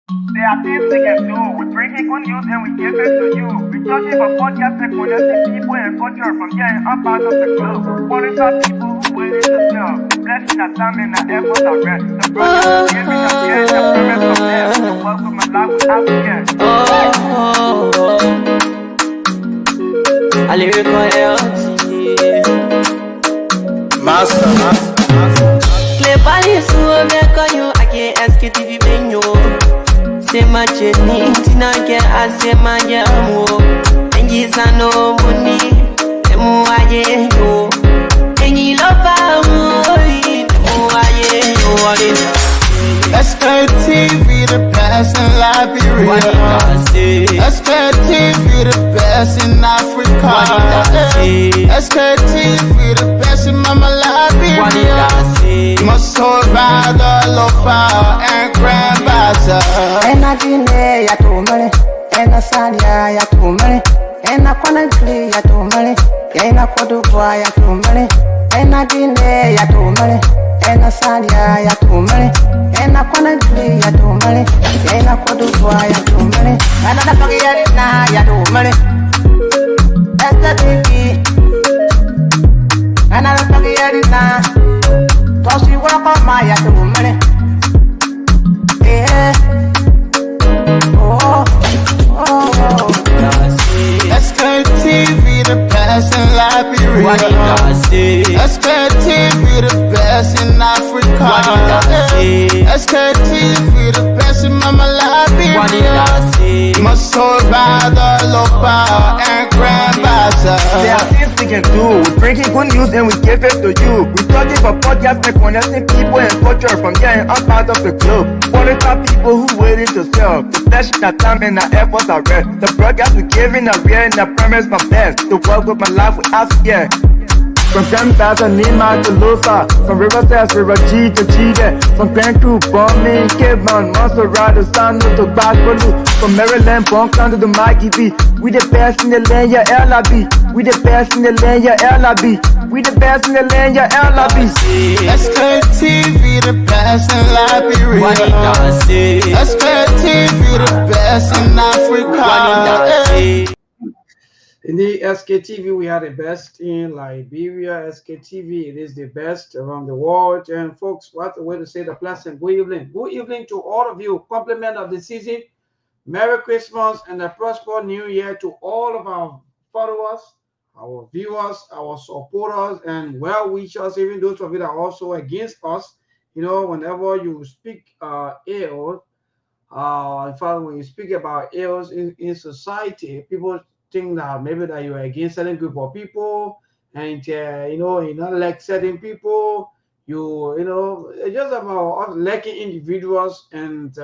There are things we can do. We bring in good news and we give it to you. We touch it for podcast and connecting people and culture from getting up out of the club. Qualified people who willing to sell. Blessing that time and the effort are rest. The brothers giving us the end of premise from them. So welcome my life without again. I lyrical health. Master. Play Paris, who make you again Sktv menu. Say my journey, Tina get I say my jamo. And you say no money, emu aye yo. And you love emu aye yo. Sktv, the best in Liberia. Sktv, the best in Africa. Sktv, the best in Mama Liberia. Must hold by the lofa and grand bazaar. And I didn't ya to money, and a Sanya ya to money, and a Conakry ya to money, and a Coduboy ya to money, and I didn't ya to money, and a Sanya ya to money, and a Conakry ya to money, and a Coduboy ya to money, and a Pagayana ya to money. That's the TV, and a Pagayana. Cause you walk on my ya to money. Yeah. Sktv, the best in Liberia. Sktv, the best in Africa. Sktv, the best in Mama Liberia. Must hold by the lofa and grand bazaar. There are things we can do. We bring in good news and we give it to you. We touch it for podcast and connecting people and culture from getting up out of the club. Qualified people who willing to sell. The flesh, the time and the efforts are rest. The broadcast we giving a real and the premise my best. To work with my life without fear. From Grandfather Nima to Lufa, from Riverside to Raji to Chide, from Penku, Bombay, Cape Mount, Montserrat, San to Backwalu, from Maryland, Bonkan to the Mikey B. We the best in the land, yeah, LIB. We the best in the land, yeah, LIB. We the best in the land, yeah, LIB. Sktv, the best in Liberia. Sktv, the best in Africa. In the Sktv, we are the best in Liberia. Sktv, it is the best around the world. And folks, what a way to say the pleasant good evening. Good evening to all of you. Compliment of the season. Merry Christmas and a prosperous New Year to all of our followers, our viewers, our supporters, and well-wishers, even those of you that are also against us. You know, whenever you speak ill, in fact, when you speak about ills in society, people think that maybe that you are against certain group of people, and you know, you not like certain people. You know, it's just about us liking individuals and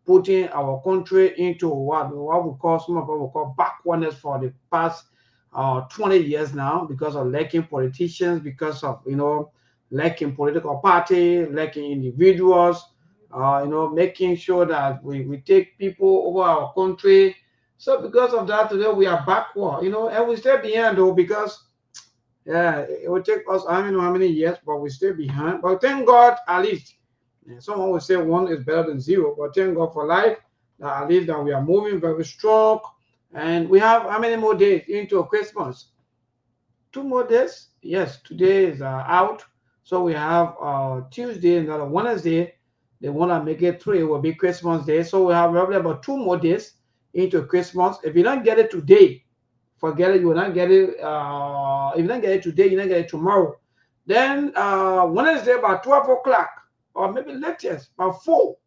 putting our country into what we call, some of us will call backwardness for the past 20 years now, because of lacking politicians, because of, you know, lacking political party, lacking individuals, you know, making sure that we take people over our country. So because of that, today we are backward, you know, and we stay behind though, because yeah, it will take us I don't know how many years, but we stay behind. But thank God, at least someone will say one is better than zero, but thank God for life, that at least that we are moving very strong. And we have how many more days into Christmas? 2 more days. Yes, today is out, so we have Tuesday, another Wednesday. They want to make it 3, it will be Christmas Day. So we have probably about 2 more days into Christmas. If you don't get it today, forget it. You will not get it. If you don't get it today, you don't get it tomorrow. Then Wednesday about 12 o'clock, or maybe latest about 4.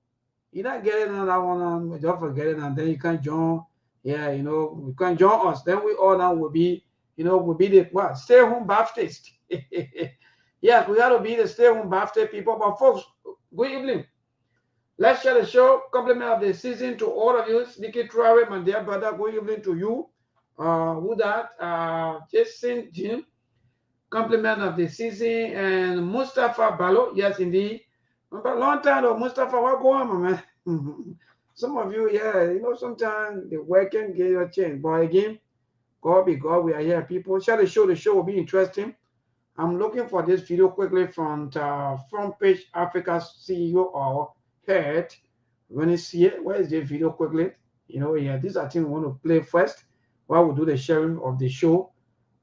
You don't get it on that one. Don't forget it, and then you can join. Yeah, you know, you can join us. Then we all now will be, you know, will be the what? Stay home Baptist. Yes, we got to be the stay home Baptist people. But folks, good evening. Let's share the show. Compliment of the season to all of you. Nikki Traore, my dear brother, good evening to you. Who that? Jason Jim. Compliment of the season. And Mustafa Balo. Yes, indeed. But a long time though, Mustafa, what going on, man? Some of you, yeah, you know, sometimes the work can get your change. But again, God be God, we are here, people. Share the show. The show will be interesting. I'm looking for this video quickly from Front Page Africa's CEO or head. When you see it, where is the video quickly? Yeah, these are things we want to play first while we do the sharing of the show.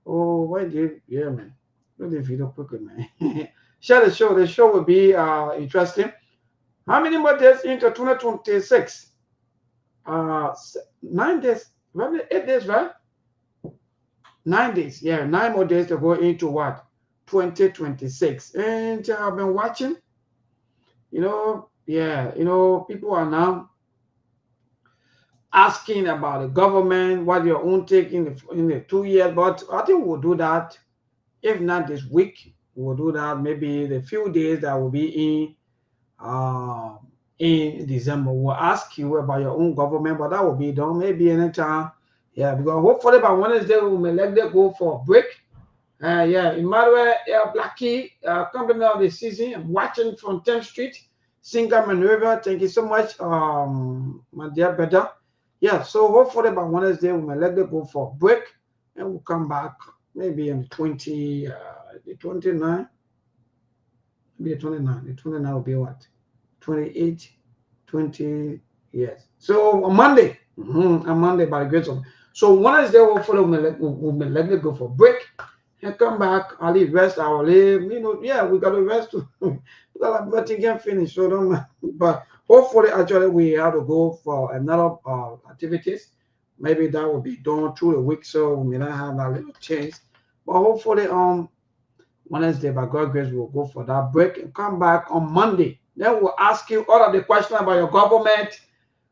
Oh, why did yeah, man? Do the video quickly, man. Share the show. The show will be interesting. How many more days into 2026? 9 days, maybe 8 days, right? 9 days, yeah, 9 more days to go into what? 2026. And I've been watching, people are now asking about the government, what your own take in the 2 years, but I think we'll do that. If not this week, we'll do that maybe the few days that will be in December. We'll ask you about your own government, but that will be done maybe anytime. Yeah, because hopefully by Wednesday we may let them go for a break. Emmanuel Blackie, company of the season. I'm watching from 10th Street, Singer Maneuver. Thank you so much, my dear brother. Yeah, so hopefully by Wednesday we may let them go for a break, and we'll come back maybe on the 29. Maybe the 29. The 29 will be what? 28, 20, yes. So on Monday, on Monday by the grace of. So Wednesday hopefully we may let them go for a break and come back. I'll leave rest. I'll leave. We got to rest too. Because everything can finish. So don't. But hopefully, actually, we have to go for another activities. Maybe that will be done through the week, so we may not have a little change. But hopefully, Wednesday, by God's grace, we'll go for that break and come back on Monday. Then we'll ask you all of the questions about your government.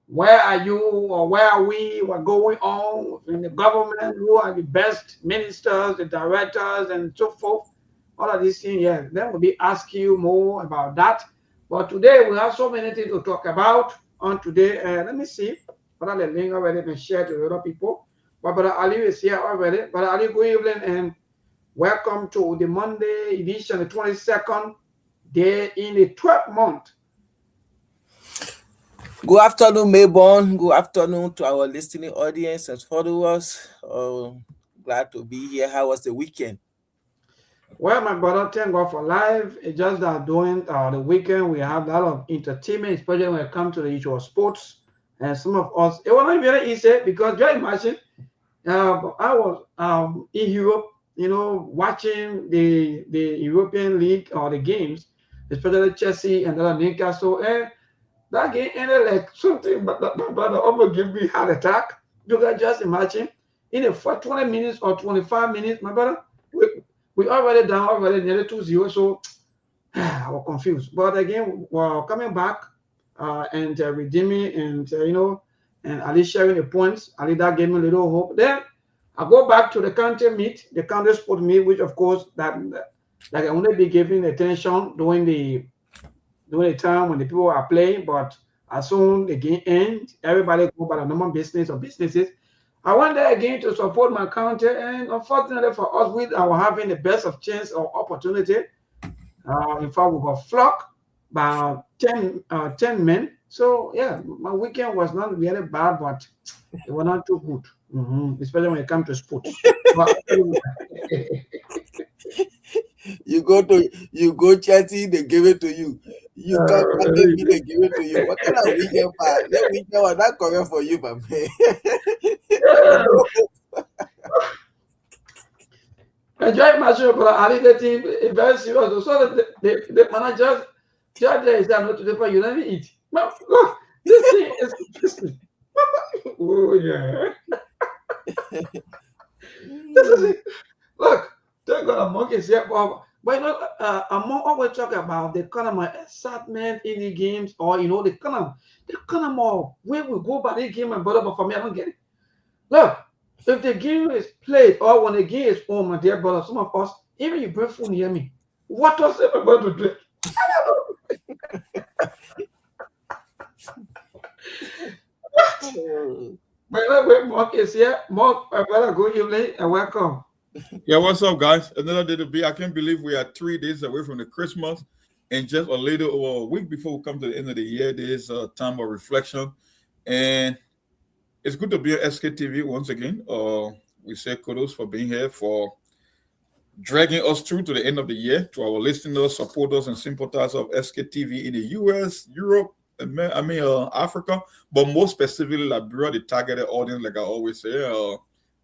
Where are you, or where are we? What's going on in the government? Who are the best ministers, the directors, and so forth? All of these things, yeah. Then we'll be asking you more about that. But today we have so many things to talk about on today. Let me see whether the link already been shared to other people. But Brother Ali is here already. Brother Ali, good evening and welcome to the Monday edition, the 22nd day in the 12th month. Good afternoon, Mayborn. Good afternoon to our listening audience and followers. Glad to be here. How was the weekend? Well, my brother, thank God for life. It's just that during the weekend, we have a lot of entertainment, especially when it comes to the issue of sports. And some of us, it was not very easy because just imagine, I was in Europe, watching the European League or the games, especially Chelsea and Newcastle. And that game ended like something, but my brother almost gave me a heart attack. You can just imagine, in the first 20 minutes or 25 minutes, my brother, we already down, nearly 2-0, so I was confused. But again, we're coming back and redeeming and, and at least sharing the points. At least that gave me a little hope. Then I go back to the county meet, the county sport meet, which of course, that I only be giving attention during the time when the people are playing, but as soon the game ends, everybody go by the normal business or businesses. I went there again to support my county, and unfortunately for us, we are having the best of chance or opportunity. In fact, we got flocked by 10 men. So yeah, my weekend was not really bad, but it was not too good, especially when it comes to sports. You go Chelsea, they give it to you. You come back, they give it to you. What kind of weekend? That weekend was not coming for you, my man. Enjoy my show, but I did the team very serious. So the manager judge is not to the point you never eat. Look, this thing is interesting. Oh yeah. This is it. Look, thank God I'm monkeys here, but I'm always talking about the kind of excitement in the games, or the kind of more where we go by the game, my brother. But for me, I don't get it. Look, if the game is played or when the game is on, my dear brother, some of us, even you bring food near me, what was it about to drink? Brother, Mark is here. Mark, my brother, good evening and welcome. Yeah, what's up, guys? Another day to be. I can't believe we are 3 days away from the Christmas, and just a little over a week before we come to the end of the year. There's a time of reflection, and it's good to be on Sktv once again. We say kudos for being here, for dragging us through to the end of the year. To our listeners, supporters, and sympathizers of Sktv in the US, Europe, Africa, but more specifically Liberia, the targeted audience, like I always say.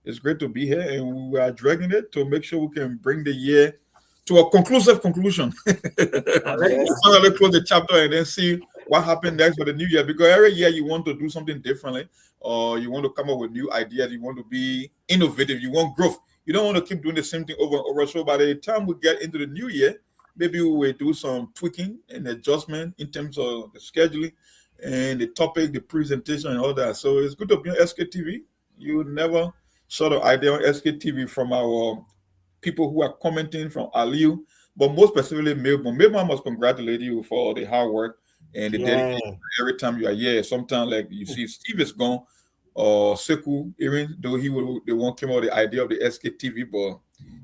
It's great to be here, and we are dragging it to make sure we can bring the year to a conclusive conclusion. Finally close the chapter and then see what happened next for the new year. Because every year you want to do something differently, or you want to come up with new ideas, you want to be innovative, you want growth. You don't want to keep doing the same thing over and over. So by the time we get into the new year, maybe we will do some tweaking and adjustment in terms of the scheduling and the topic, the presentation, and all that. So it's good to be on SKTV. You never sort of idea on SKTV from our people who are commenting, from Aliu, but most specifically Melbourne. Melbourne, I must congratulate you for all the hard work and the dedication every time you are here. Sometimes, like you see, Steve is gone, or Seku, even though they won't came out with the idea of the SKTV, but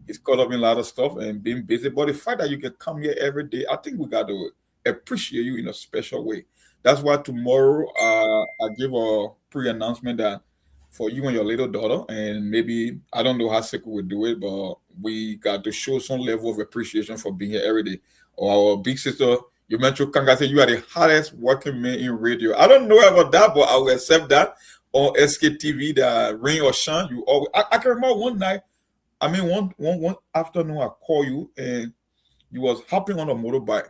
he's caught up in a lot of stuff and being busy. But the fact that you can come here every day, I think we got to appreciate you in a special way. That's why tomorrow I give a pre-announcement that for you and your little daughter, and maybe I don't know how Seku will do it, but we got to show some level of appreciation for being here every day. Or our big sister, you mentioned Kanga, said you are the hardest working man in radio. I don't know about that, but I will accept that on SKTV, that rain or shine. You always. I can remember one night. One afternoon, I called you and you was hopping on a motorbike,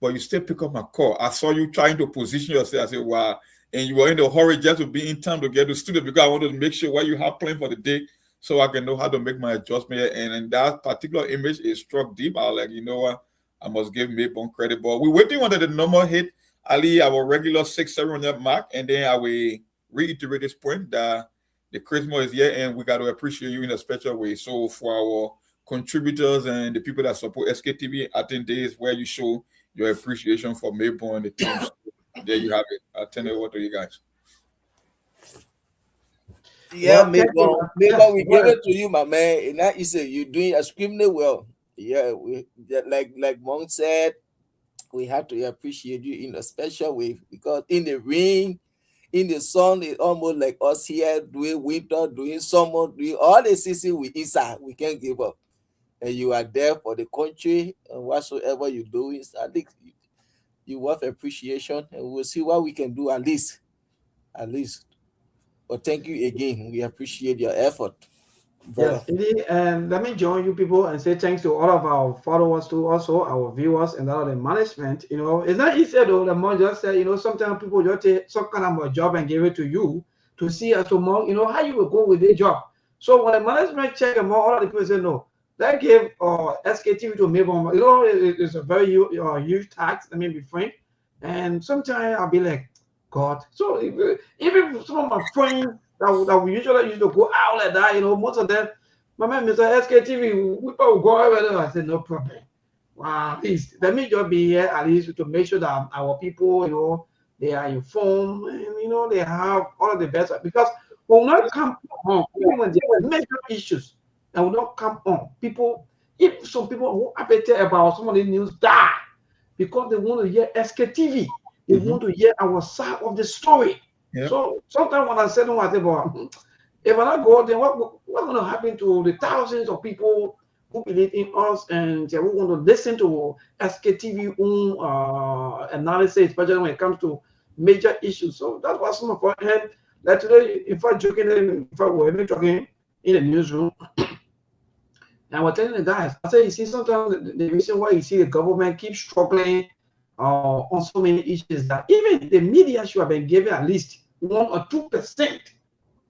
but you still pick up my call. I saw you trying to position yourself. I said, wow. And you were in a hurry just to be in time to get to the studio because I wanted to make sure what you have planned for the day so I can know how to make my adjustment. And that particular image is struck deep. I was like, you know what? I must give Mayborn credit. But we're waiting on the number hit Ali, our regular 600 mark. And then I will reiterate this point that the Christmas is here and we got to appreciate you in a special way. So for our contributors and the people that support SKTV, I think this is where you show your appreciation for Mayborn and the team. There you have it. I'll turn it over to you guys. Yeah, maybe we give it to you, my man. And that is you're doing extremely well. Yeah, like Monk said, we have to appreciate you in a special way because in the rain, in the sun, it's almost like us here doing winter, doing summer, doing all the season we inside. We can't give up. And you are there for the country and whatsoever you do is at least you worth appreciation, and we'll see what we can do at least. But thank you again. We appreciate your effort. Yes, indeed. And let me join you people and say thanks to all of our followers, to also our viewers and all of the management. You know, it's not easy though. The more just say, you know, sometimes people just take some kind of a job and give it to you to see as to more, you know, how you will go with the job. So when the management check them, all of the people say no. That gave SKTV to Mayborn. You know, it's a very huge tax. Let me be frank. And sometimes I'll be like, God. So even some of my friends that we usually used to go out like that, you know, most of them, my man, Mr. SKTV, we probably go over there. I said, no problem. Wow, at least let me just be here at least to make sure that our people, you know, they are informed and, you know, they have all of the best. Because when not come home, even when there are major issues, and will not come on. People, if some people who appetite about some of the news die because they want to hear SKTV, they want to hear our side of the story. Yep. So sometimes when I say no, I say, well, if I not go, then what's going to happen to the thousands of people who believe in us and who want to listen to SKTV analysis, especially when it comes to major issues? So that's what some of our head. Like today, if I'm joking, if I were even talking in the newsroom. And I was telling the guys, I said, you see, sometimes the reason why you see the government keep struggling on so many issues that even the media should have been given at least 1 or 2%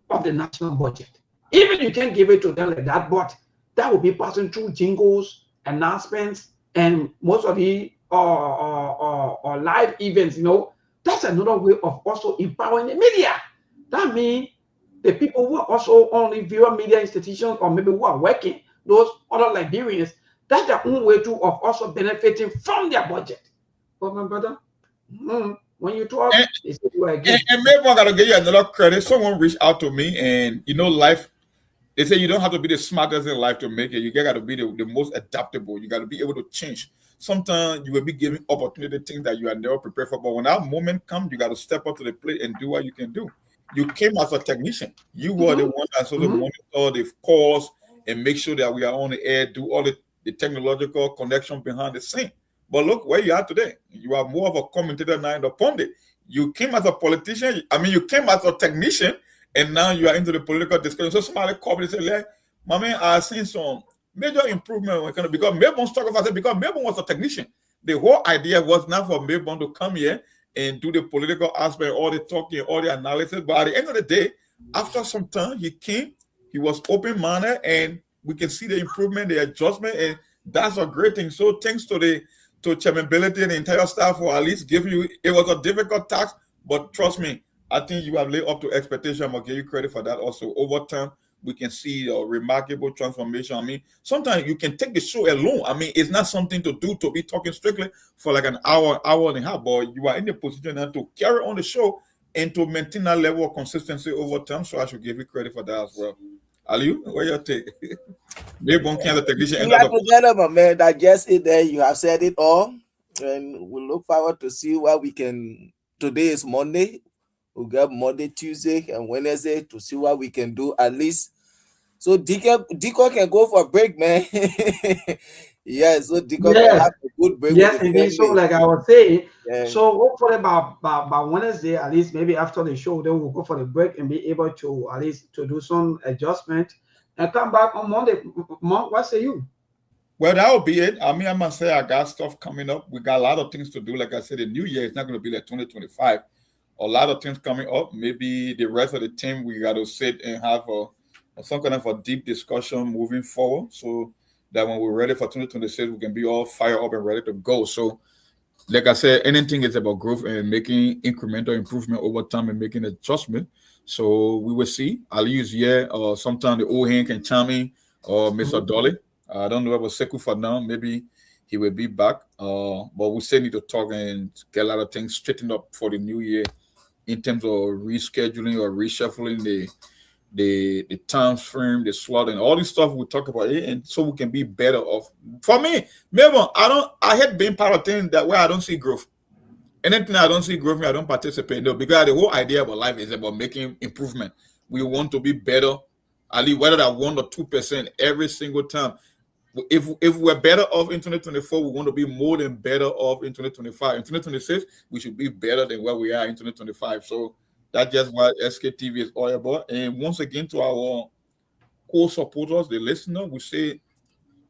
of the national budget. Even you can't give it to them like that, but that will be passing through jingles, announcements, and most of the live events, you know. That's another way of also empowering the media. That means the people who are also only viewer media institutions or maybe who are working, those other Liberians, that's their own way too of also benefiting from their budget. But my brother, when you talk, they say you are again. And maybe I gotta give you another credit. Someone reached out to me, and you know, life. They say you don't have to be the smartest in life to make it. You got to be the most adaptable. You got to be able to change. Sometimes you will be given opportunity things that you are never prepared for. But when that moment comes, you got to step up to the plate and do what you can do. You came as a technician. You were the one that sort of monitor the calls and make sure that we are on the air, do all the technological connection behind the scene. But look where you are today. You are more of a commentator now in the pundit. You came as a politician. I mean, you came as a technician, and now you are into the political discussion. So somebody called me and said, like, my man, I've seen some major improvement when because Melbourne talk about it because Melbourne was a technician. The whole idea was not for Melbourne to come here and do the political aspect, all the talking, all the analysis. But at the end of the day, after some time, he came, he was open-minded, and we can see the improvement, the adjustment, and that's a great thing. So thanks to Chairman Billity and the entire staff for at least giving you, it was a difficult task, but trust me, I think you have lived up to expectation. I'm going to give you credit for that also. Over time, we can see a remarkable transformation. I mean, sometimes you can take the show alone. I mean, it's not something to do to be talking strictly for like an hour and a half, but you are in the position now to carry on the show and to maintain that level of consistency over time. So I should give you credit for that as well. Aliu, what your take? Maybe one kind of technician. My man, digest it there. You have said it all. And we look forward to see what we can. Today is Monday. We'll get Monday, Tuesday, and Wednesday to see what we can do at least. So Deco can go for a break, man. Yeah, so Deco can have a good break. Yes, indeed. So like I was saying, so hopefully by Wednesday, at least maybe after the show, then we'll go for the break and be able to at least to do some adjustment and come back on Monday. What say you? Well, that will be it. I mean, I must say I got stuff coming up. We got a lot of things to do. Like I said, the new year is not going to be like 2025. A lot of things coming up. Maybe the rest of the team, we got to sit and have some kind of a deep discussion moving forward, so that when we're ready for 2026, we can be all fired up and ready to go. So, like I said, anything is about growth and making incremental improvement over time and making adjustment. So we will see. Aliu is here. Sometimes the old hand can chime in, or Mr. Dolly. I don't know about Sekou for now. Maybe he will be back. But we still need to talk and get a lot of things straightened up for the new year in terms of rescheduling or reshuffling the time frame, the slot, and all this stuff we talk about it, and so we can be better off. For me, maybe I hate being part of things that where I don't see growth. Anything I don't see growth, I don't participate. No, because the whole idea about life is about making improvement. We want to be better, at least whether that 1 or 2% every single time. If we're better off in 2024, we want to be more than better off in 2025. In 2026, we should be better than where we are in 2025. So that's just what Sktv is all about. And once again, to our co-supporters, the listener, we say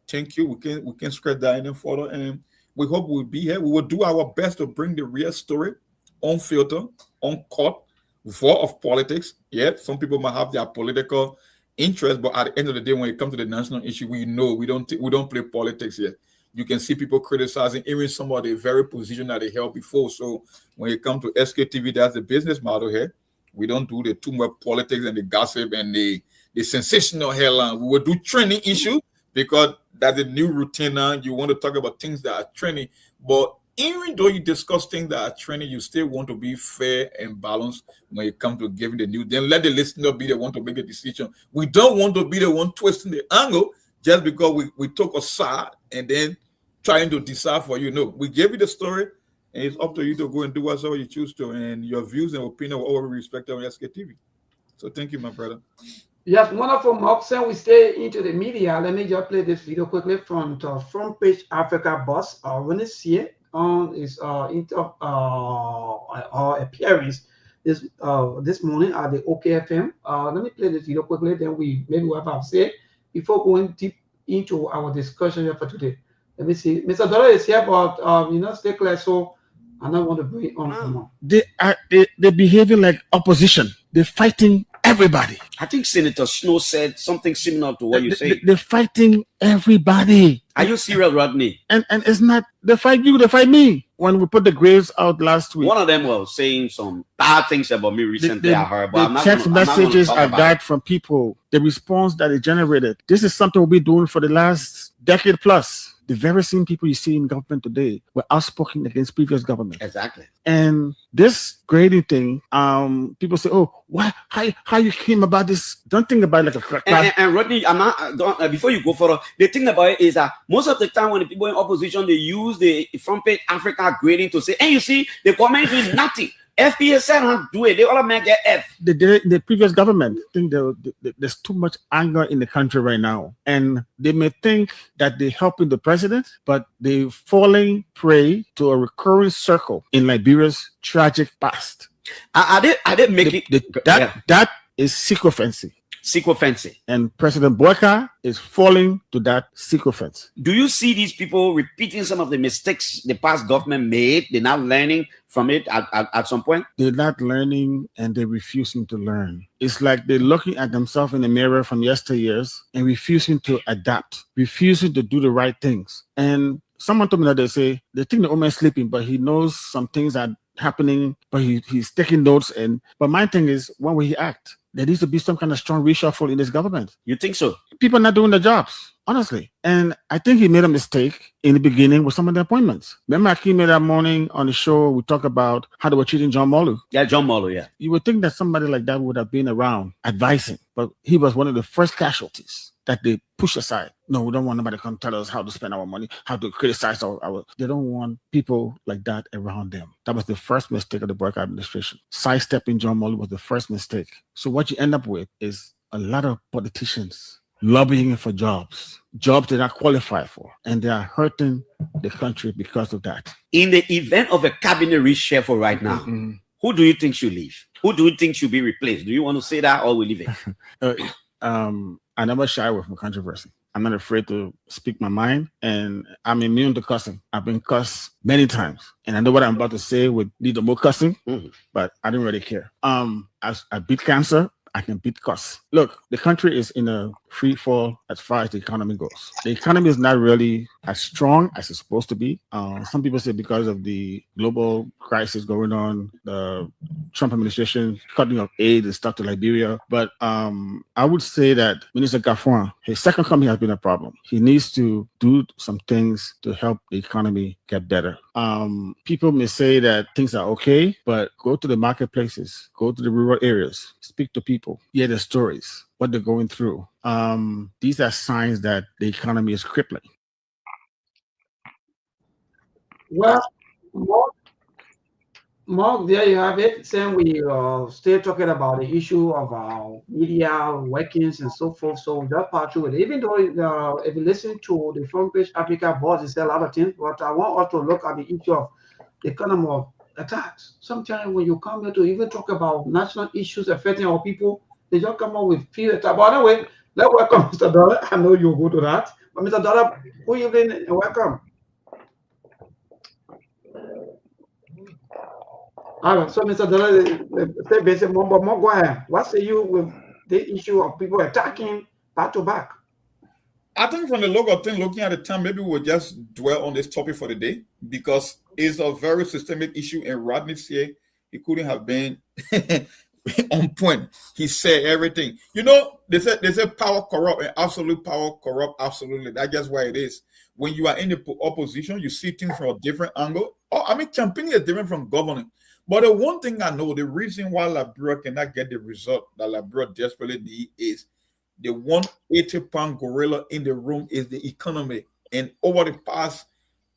thank you. We can spread that any further, and we hope we'll be here. We will do our best to bring the real story, unfiltered, uncut, void of politics. Yeah, some people might have their political interest, but at the end of the day, when it comes to the national issue, we know we don't play politics here. You can see people criticizing even some of the very position that they held before. So when it comes to Sktv, that's the business model here. We don't do the too much politics and the gossip and the sensational headline. We will do trending issues because that's a new routine now. You want to talk about things that are trending, but even though you discuss things that are trending, you still want to be fair and balanced when it comes to giving the news. Then let the listener be the one to make a decision. We don't want to be the one twisting the angle just because we took a side and then trying to decide for you. No, we gave you the story, and it's up to you to go and do whatever you choose to. And your views and opinion will always be respected on Sktv. So thank you, my brother. Yes, wonderful, Mark. So we stay into the media. Let me just play this video quickly from the front page Africa Boss. When it's here on his appearance this morning at the OKFM. Let me play this video quickly. Then maybe we'll have said before going deep into our discussion here for today. Let me see. Mr. Dollar is here, but stay clear. So I don't want to bring it on for now. They're behaving like opposition. They're fighting everybody. I think Senator Snow said something similar to what you say. They're fighting everybody. Are you serious, Rodney? And it's not they fight you, they fight me. When we put the graves out last week, one of them was saying some bad things about me recently. I heard, but the text messages I got from people, the response that it generated. This is something we'll be doing for the last decade plus. The very same people you see in government today were outspoken against previous government. Exactly. And this grading thing, people say, "Oh, why? How you came about this?" Don't think about it like a crack. And Rodney, I'm not. Before you go further, the thing about it is that most of the time when the people in opposition they use the front page Africa grading to say, "And you see, the comment is nothing." FPSN have do it. They all make get F. The previous government, I think there's too much anger in the country right now. And they may think that they're helping the president, but they're falling prey to a recurring circle in Liberia's tragic past. I did make That is sycophancy. Sycophancy. And President Boyka is falling to that sycophancy. Do you see these people repeating some of the mistakes the past government made? They're not learning from it at some point? They're not learning and they're refusing to learn. It's like they're looking at themselves in the mirror from yesteryears and refusing to adapt, refusing to do the right things. And someone told me that they think the old man's sleeping, but he knows some things are happening, but he's taking notes. But my thing is, when will he act? There needs to be some kind of strong reshuffle in this government. You think so? People are not doing their jobs, honestly. And I think he made a mistake in the beginning with some of the appointments. Remember, I came in that morning on the show, we talked about how they were treating John Molu. Yeah, John Molu, yeah. You would think that somebody like that would have been around advising, but he was one of the first casualties that they push aside. No, we don't want nobody to come tell us how to spend our money, how to criticize our. They don't want people like that around them. That was the first mistake of the Boyka administration. Sidestepping John Molu was the first mistake. So what you end up with is a lot of politicians lobbying for jobs they're not qualified for, and they are hurting the country because of that. In the event of a cabinet reshuffle right now, who do you think should leave? Who do you think should be replaced? Do you want to say that, or we leave it? I never shy away from controversy. I'm not afraid to speak my mind, and I'm immune to cussing. I've been cussed many times, and I know what I'm about to say would lead to more cussing, but I didn't really care. I beat cancer. I can beat costs. Look, the country is in a free fall as far as the economy goes. The economy is not really as strong as it's supposed to be. Some people say because of the global crisis going on, the Trump administration cutting off aid and stuff to Liberia. But I would say that Minister Gaffron, his second coming has been a problem. He needs to do some things to help the economy get better. People may say that things are okay, but go to the marketplaces, go to the rural areas, speak to people, hear their stories, what they're going through. These are signs that the economy is crippling. Well, Mark, there you have it. Saying we still talking about the issue of our media workings and so forth. So that part to it. Even though if you listen to the front page Africa boss, they say a lot of things, but I want us to look at the issue of the economy of attacks. Sometimes when you come here to even talk about national issues affecting our people, they just come up with fear attack. By the way, let's welcome Mr. Dollar. I know you'll go to that. But Mr. Dollar, good evening and welcome. All right, so Mr. Dollar, go ahead. What say you with the issue of people attacking back to back? I think from the local thing, looking at the time, maybe we'll just dwell on this topic for the day because it's a very systemic issue. And Rodney's here, he couldn't have been on point. He said everything. You know, they said power corrupt and absolute power corrupt absolutely. That's just why it is. When you are in the opposition, you see things from a different angle. Campaigning is different from governing. But the one thing I know, the reason why Liberia cannot get the result that Liberia desperately needs is the 180-pound gorilla in the room is the economy. And over the past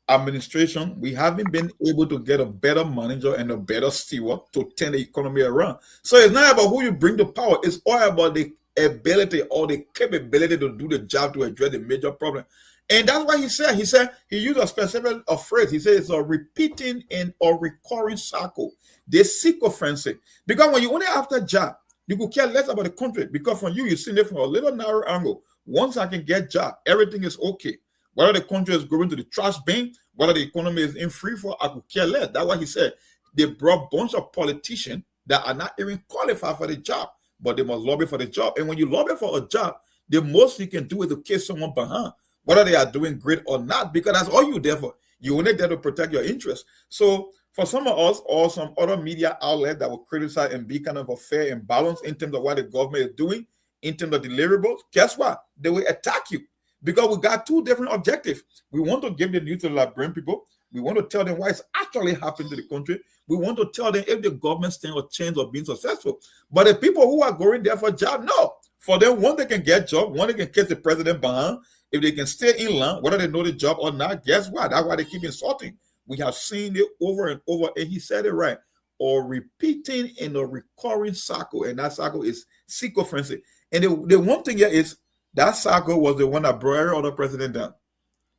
administration, we haven't been able to get a better manager and a better steward to turn the economy around. So it's not about who you bring to power. It's all about the ability or the capability to do the job to address the major problem. And that's why he said he used a specific phrase. He said it's a repeating and a recurring cycle. They seek offensive. Because when you only after job, you could care less about the country. Because from you see it from a little narrow angle. Once I can get job, everything is okay. Whether the country is going to the trash bin, whether the economy is in free fall, I could care less. That's why he said they brought a bunch of politicians that are not even qualified for the job, but they must lobby for the job. And when you lobby for a job, the most you can do is to kiss someone behind, whether they are doing great or not, because that's all you're there for. You're only there to protect your interests. So for some of us or some other media outlet that will criticize and be kind of a fair and balanced in terms of what the government is doing, in terms of deliverables, guess what? They will attack you because we got two different objectives. We want to give the news to the Liberian people. We want to tell them why it's actually happening to the country. We want to tell them if the government stands a chance of being successful. But the people who are going there for a job, no. For them, one, they can get job. One, they can kiss the president behind. If they can stay in line, whether they know the job or not, guess what? That's why they keep insulting. We have seen it over and over, and he said it right. or repeating in a recurring cycle, and that cycle is sycophancy. And the one thing here is that cycle was the one that brought every other president down.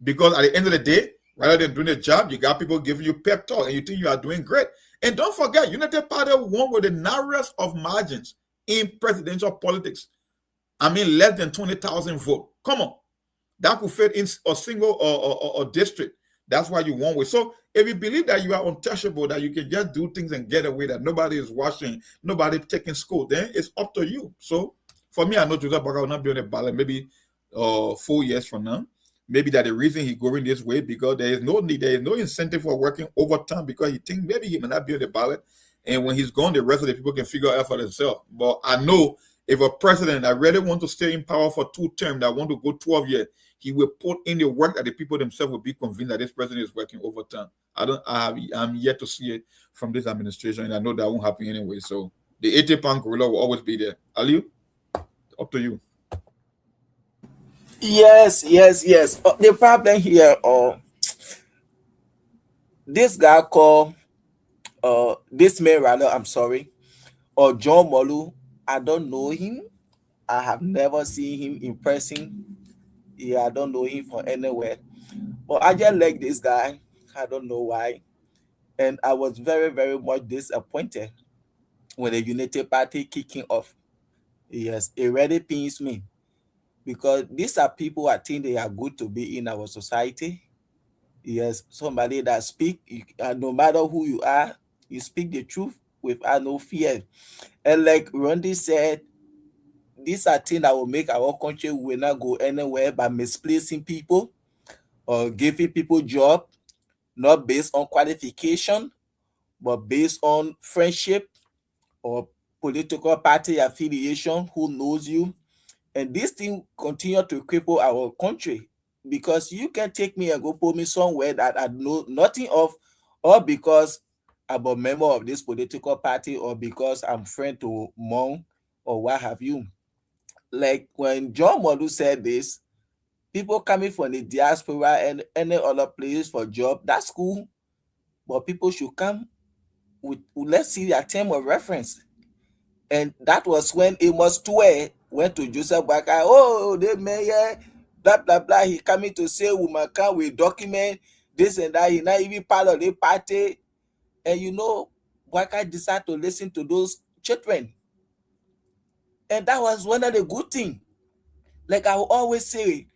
Because at the end of the day, rather than doing a job, you got people giving you pep talk and you think you are doing great. And don't forget, United Party won with the narrowest of margins in presidential politics. I mean, less than 20,000 votes. Come on. That could fit in a single or district. That's why you won with. So if you believe that you are untouchable, that you can just do things and get away, that nobody is watching, nobody taking school, then it's up to you. So for me, I know Joseph Boakai will not be on the ballot maybe 4 years from now. Maybe that the reason he's going this way, because there is no need, there is no incentive for working overtime, because he thinks maybe he may not be on the ballot. And when he's gone, the rest of the people can figure out for themselves. But I know if a president that really want to stay in power for 2 terms, that want to go 12 years, he will put in the work that the people themselves will be convinced that this president is working overtime. I'm yet to see it from this administration, and I know that won't happen anyway. So the 80-pound gorilla will always be there. Aliu, up to you. Yes. The problem here, this guy called, this man rather, I'm sorry, or John Molu, I don't know him. I have never seen him in person. Yeah, I don't know him from anywhere. But I just like this guy. I don't know why. And I was very, very much disappointed when the United Party kicking off. Yes, it really pains me. Because these are people I think they are good to be in our society. Yes, somebody that speak, no matter who you are, you speak the truth without no fear. And like Randy said, these are things that will make our country will not go anywhere by misplacing people or giving people job, not based on qualification, but based on friendship or political party affiliation, who knows you. And this thing continue to cripple our country, because you can take me and go put me somewhere that I know nothing of, or because I'm a member of this political party, or because I'm friend to Mong, or what have you. Like when John Modu said this, people coming from the diaspora and any other place for job, that's cool. But people should come with, let's see, their term of reference. And that was when Amos Tue went to Joseph Boakai. Oh, the mayor, blah, blah, blah. He coming to say, woman, can we document this and that? He not even part of the party. And you know, Boakai decided to listen to those children. And that was one of the good things. Like I will always say,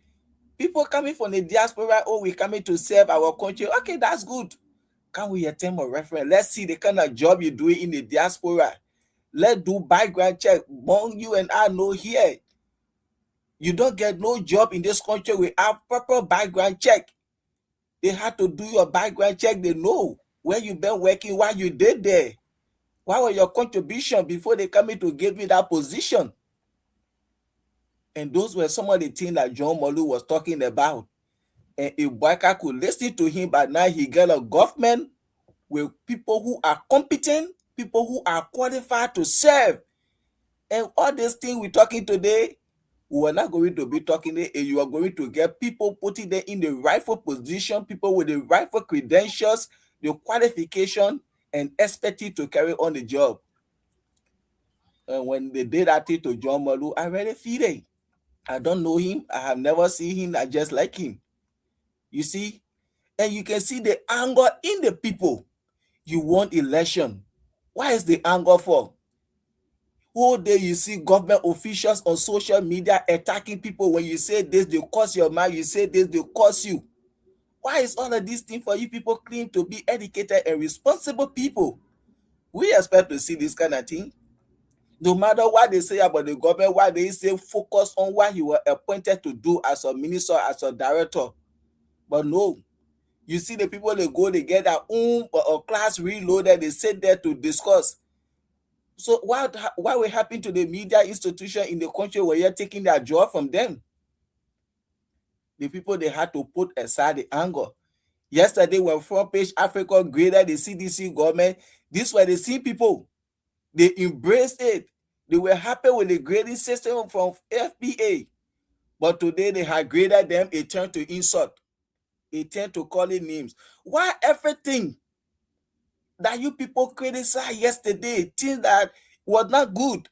people coming from the diaspora, oh, we coming to serve our country. Okay, that's good. Can we attempt a reference? Let's see the kind of job you're doing in the diaspora. Let's do background check. Among you and I know here, you don't get no job in this country without proper background check. They had to do your background check. They know where you been working, what you did there. What was your contribution before they come in to give you that position? And those were some of the things that John Molu was talking about. And if Boakai could listen to him, but now he got a government with people who are competent, people who are qualified to serve. And all these things we're talking today, we are not going to be talking there, and you are going to get people putting them in the rightful position, people with the rightful credentials, the qualification, and expertise to carry on the job. And when they did that thing to John Molu, I really feel it. I don't know him. I have never seen him. I just like him. You see? And you can see the anger in the people. You want election. Why is the anger for? Whole day you see government officials on social media attacking people. When you say this, they curse your mind. You say this, they curse you. Why is all of these things for you people claim to be educated and responsible people? We expect to see this kind of thing. No matter what they say about the government, why they say focus on what you were appointed to do as a minister, as a director. But no, you see the people, they go, they get their own class reloaded, they sit there to discuss. So what will happen to the media institution in the country where you're taking their job from them? The people, they had to put aside the anger. Yesterday, when Front Page Africa graded the CDC government, these were the same people. They embraced it. They were happy with the grading system from FBA. But today they had graded them, it turned to insult. It turned to calling names. Why everything that you people criticized yesterday, things that was not good.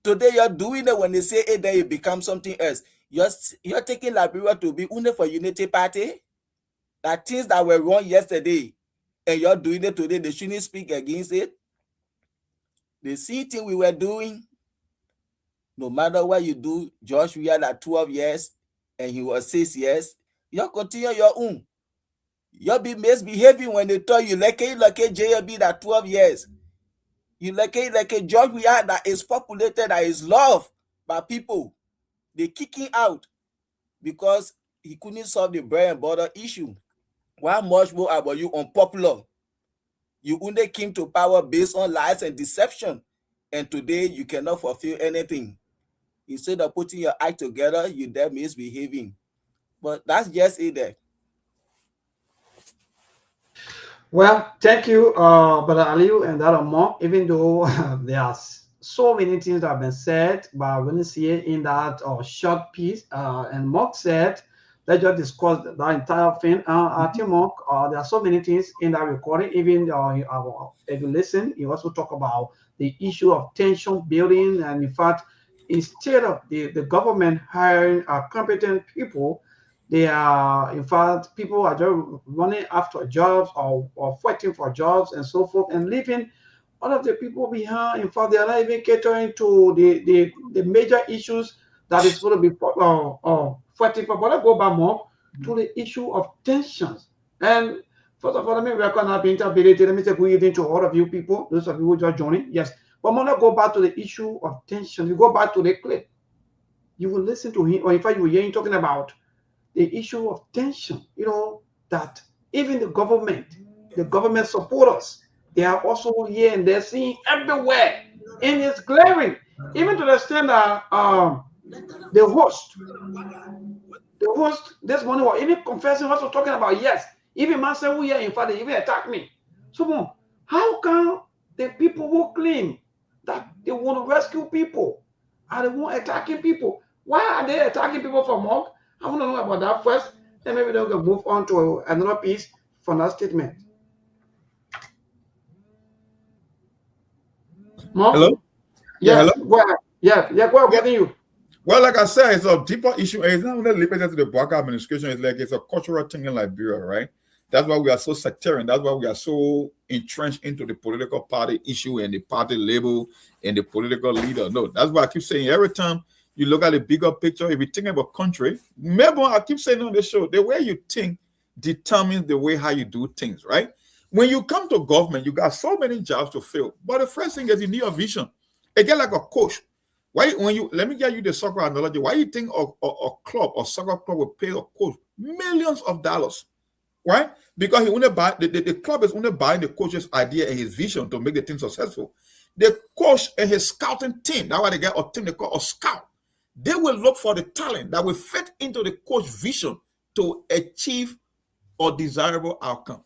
Today you're doing it when they say it, then it becomes something else. You're taking Liberia to be only for unity party. That things that were wrong yesterday, and you're doing it today, they shouldn't speak against it. The same thing we were doing, no matter what you do, Josh, we had at 12 years, and he was 6 years, you continue your own. You'll be misbehaving when they tell you, like JLB that 12 years. You like a George we had that is populated, that is loved by people. They kick him out because he couldn't solve the bread and butter issue. Why much more about you unpopular? You only came to power based on lies and deception, and today you cannot fulfill anything. Instead of putting your act together, you there misbehaving. But that's just it there. Well, thank you, Brother Aliu and that Amok. Even though there are so many things that have been said, but I want to see it in that short piece. And Mok said, let's just discuss the entire thing. I think Mok, there are so many things in that recording. Even if you listen, you also talk about the issue of tension building. And in fact, instead of the government hiring competent people, they are, in fact, people are just running after jobs or fighting for jobs and so forth, and leaving all of the people behind. In fact, they are not even catering to the major issues that is going to be fighting for. But let's go back more to the issue of tensions. And first of all, let me recognize integrity. Let me say good evening to all of you people, those of you who just joining. Yes, but I'm going to go back to the issue of tension. You go back to the clip. You will listen to him, or in fact, you will hear him talking about the issue of tension, that even the government supporters, they are also here and they're seeing everywhere. And it's glaring, even to the extent that the host this morning was even confessing, also talking about, yes, even man said, here, in fact, they even attacked me. So how can the people who claim that they want to rescue people are the one attacking people? Why are they attacking people for more? I want to know about that first, then maybe they'll move on to another piece from that statement. Mark? Hello? Yeah, hello? go ahead. Yeah, go ahead, getting you. Well, like I said, it's a deeper issue. It's not only limited to the Barker administration. It's like it's a cultural thing in Liberia, right? That's why we are so sectarian. That's why we are so entrenched into the political party issue and the party label and the political leader. No, that's why I keep saying every time you look at the bigger picture, if you think about country, remember, I keep saying on the show, the way you think determines the way how you do things, right? When you come to government, you got so many jobs to fill. But the first thing is you need a vision. Again, like a coach. Why, let me get you the soccer analogy. Why you think a club or soccer club will pay a coach millions of dollars, right? Because he only buy the club is only buying the coach's idea and his vision to make the team successful. The coach and his scouting team, that's why they get a team they call a scout. They will look for the talent that will fit into the coach's vision to achieve a desirable outcome.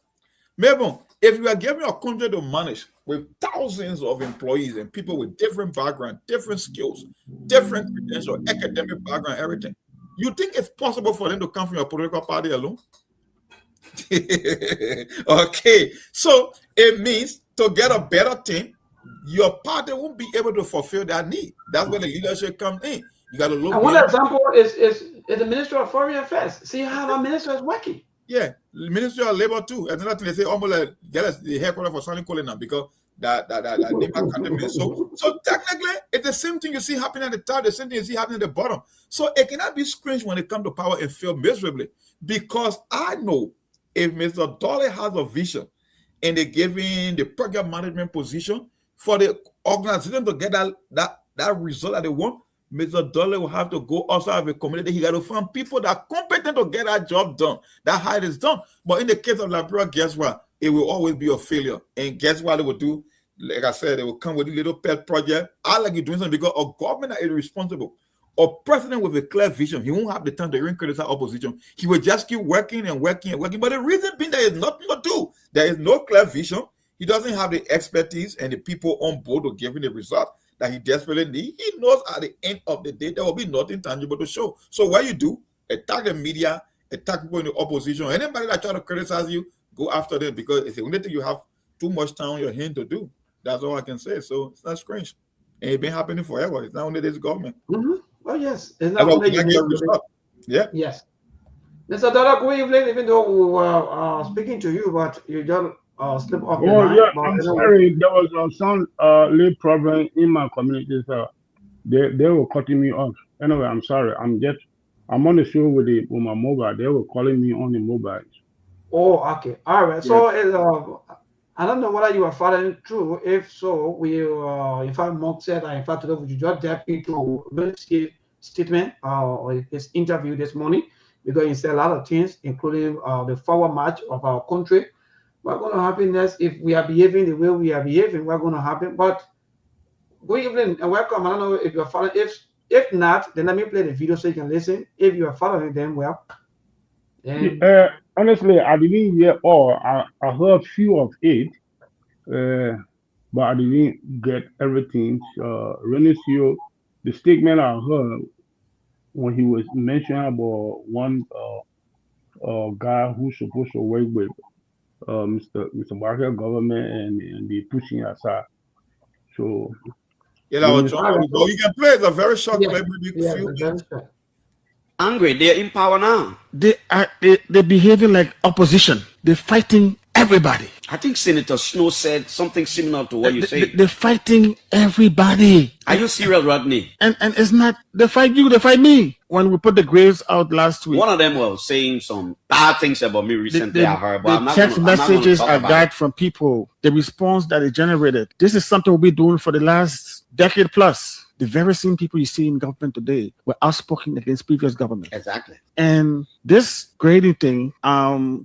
Maybe if you are given a country to manage with thousands of employees and people with different background, different skills, different credentials, academic background, everything, you think it's possible for them to come from your political party alone? Okay, so it means to get a better team, your party won't be able to fulfill that need. That's where the leadership comes in. You got to look. And one example is the Ministry of Foreign Affairs. See how that minister is working. Yeah, Ministry of Labor too. Another thing they say, almost like get us the headquarters for Sunny Colin now because that so technically it's the same thing you see happening at the top, the same thing you see happening at the bottom. So it cannot be strange when it comes to power and fail miserably, because I know if Mr. Dolly has a vision and they give him the program management position for the organization to get that result that they want, Mr. Dolly will have to go outside of a community. He got to find people that are competent to get that job done, that how it is done. But in the case of Liberia, guess what? It will always be a failure. And guess what they will do? Like I said, they will come with a little pet project. I like you doing something because a government that is responsible, a president with a clear vision, he won't have the time to even criticize opposition. He will just keep working and working and working. But the reason being there is nothing to do. There is no clear vision. He doesn't have the expertise and the people on board to give him the result that he desperately needs. He knows at the end of the day, there will be nothing tangible to show. So what you do, attack the media, attack people in the opposition. Anybody that try to criticize you, go after them, because it's the only thing you have too much time on your hand to do. That's all I can say. So it's not strange. And it's been happening forever. It's not only this government. Oh, yes. It's That's not why only we you. got to get restocked. Yeah. Yes. Mr. Dollar, good evening, even though we were speaking to you, but you just slip off the Oh line. yeah, But I'm anyway. sorry. There was some little problem in my community, so they were cutting me off. Anyway, I'm sorry. I'm on the show with my mobile. They were calling me on the mobile. Oh, okay. All right. Yeah. So, I don't know whether you are following through. If so, we, in fact, Mark said, in fact, today we should just dive into Willis' statement or his interview this morning, because he said a lot of things, including the forward march of our country. What's going to happen next if we are behaving the way we are behaving? What's going to happen? But good evening and welcome. I don't know if you're following. If not, then let me play the video so you can listen. If you are following, then well. And Honestly, I didn't hear all. I heard few of it, but I didn't get everything. Renisio, the statement I heard when he was mentioning about one guy who's supposed to work with Mr. Barker government and they pushing aside. So Yeah, that was John. But you can play. It's a very short clip. Maybe yeah, few very short. Angry, they're in power now. They're behaving like opposition. They're fighting everybody. I think Senator Snow said something similar to what you say. They're fighting everybody. Are you serious, Rodney? And it's not, they fight you, they fight me. When we put the graves out last week, One of them was saying some bad things about me recently. I heard, but I'm the not text gonna messages talk I about got it. from people, the response that it generated. This is something we've been doing for the last decade plus. The very same people you see in government today were outspoken against previous government. Exactly. And this grading thing,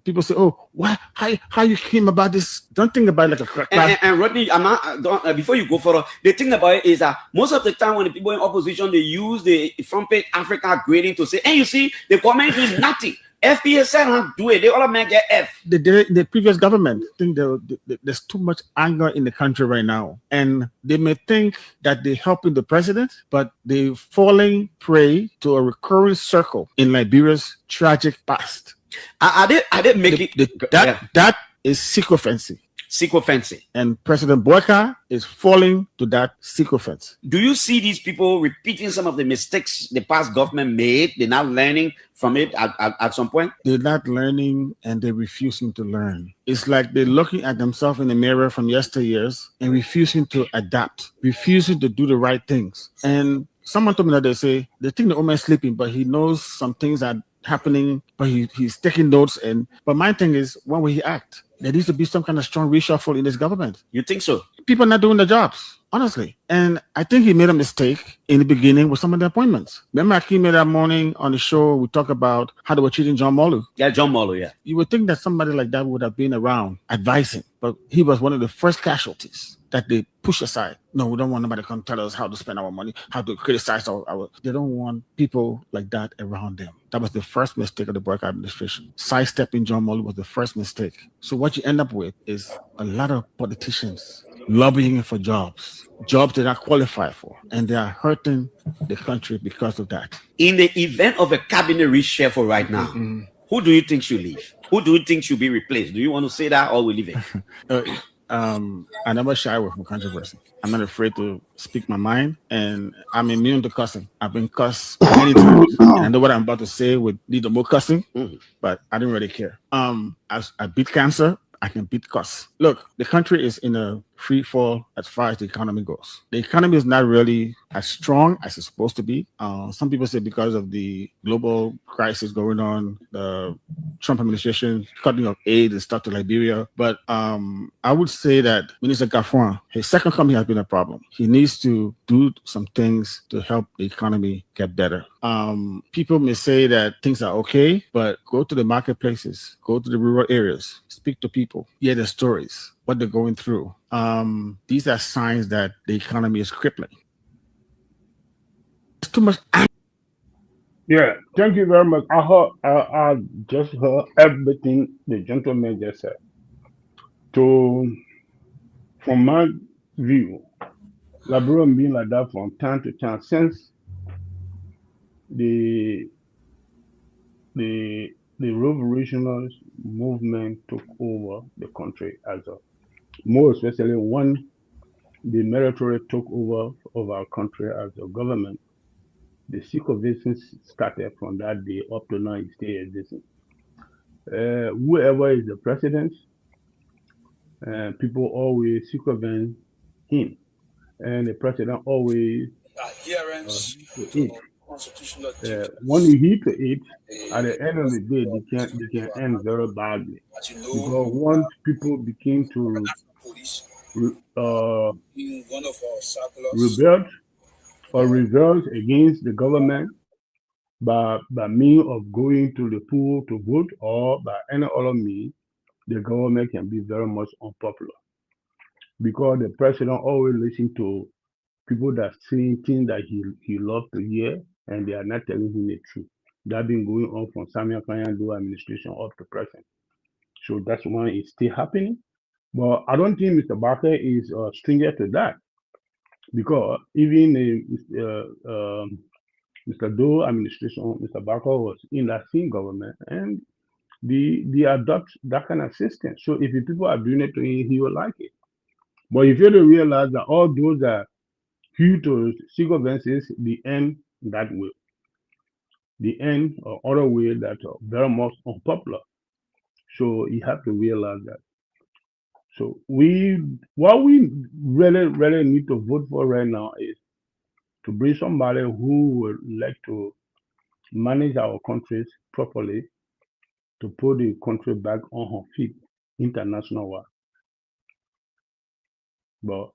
people say, "Oh, why? How you came about this?" Don't think about it like a class. And Rodney, I'm not, before you go further, the thing about it is that most of the time when the people in opposition, they use the front page Africa grading to say, "Hey, you see, the comment is nothing. FPS said do it. They all make their F." The previous government think there's too much anger in the country right now, and they may think that they're helping the president, but they're falling prey to a recurring circle in Liberia's tragic past. Are they making that is sycophancy. Sycophancy. And President Boyka is falling to that sycophancy. Do you see these people repeating some of the mistakes the past government made? They're not learning from it at some point? They're not learning and they're refusing to learn. It's like they're looking at themselves in the mirror from yesteryears and refusing to adapt, refusing to do the right things. And someone told me that they think the old man's sleeping, but he knows some things are happening, but he's taking notes. But my thing is, when will he act? There needs to be some kind of strong reshuffle in this government. You think so? People are not doing their jobs, honestly. And I think he made a mistake in the beginning with some of the appointments. Remember, I came in that morning on the show, we talked about how they were treating John Molu. Yeah, John Molu, yeah. You would think that somebody like that would have been around advising, but he was one of the first casualties that they push aside. No, we don't want nobody to come tell us how to spend our money, how to criticize our. They don't want people like that around them. That was the first mistake of the Burke administration. Sidestepping John Molu was the first mistake. So what you end up with is a lot of politicians lobbying for jobs they're not qualified for, and they are hurting the country because of that. In the event of a cabinet reshuffle right now, who do you think should leave? Who do you think should be replaced? Do you want to say that or we leave it? I never shy away from controversy. I'm not afraid to speak my mind, and I'm immune to cussing. I've been cussed many times. And I know what I'm about to say would lead to more cussing, but I didn't really care. I beat cancer. I can beat cuss. Look, the country is in a free fall as far as the economy goes. The economy is not really as strong as it's supposed to be. Some people say because of the global crisis going on, the Trump administration cutting off aid and stuff to Liberia. But I would say that Minister Gaffron, his second company has been a problem. He needs to do some things to help the economy get better. People may say that things are okay, but go to the marketplaces, go to the rural areas, speak to people, hear their stories, what they're going through. These are signs that the economy is crippling. It's too much. Yeah, thank you very much. I just heard everything the gentleman just said. So, from my view, Liberia been like that from time to time since the revolutionary movement took over the country as a more especially when the military took over of our country as a government. The sequestration started from that day up to now. It still existing. Whoever is the president, people always circumvent him, and the president always to it. When he hit it, at the end of the day, they can end very badly because once people begin to rebel or revolt against the government by means of going to the poll to vote or by any other means, the government can be very much unpopular because the president always listen to people that saying things that he loves to hear and they are not telling him the truth. That been going on from Samuel Kanyando administration up to present. So that's why it's still happening. But I don't think Mr. Barker is a stranger to that because even Mr. Doe administration, Mr. Barker was in that same government and they adopt that kind of system. So if the people are doing it to him, he will like it. But if you don't realize that all those are due to circumstances, the end that way. The end or other way that are very much unpopular. So you have to realize that. So what we really need to vote for right now is to bring somebody who would like to manage our countries properly, to put the country back on her feet, international wide. But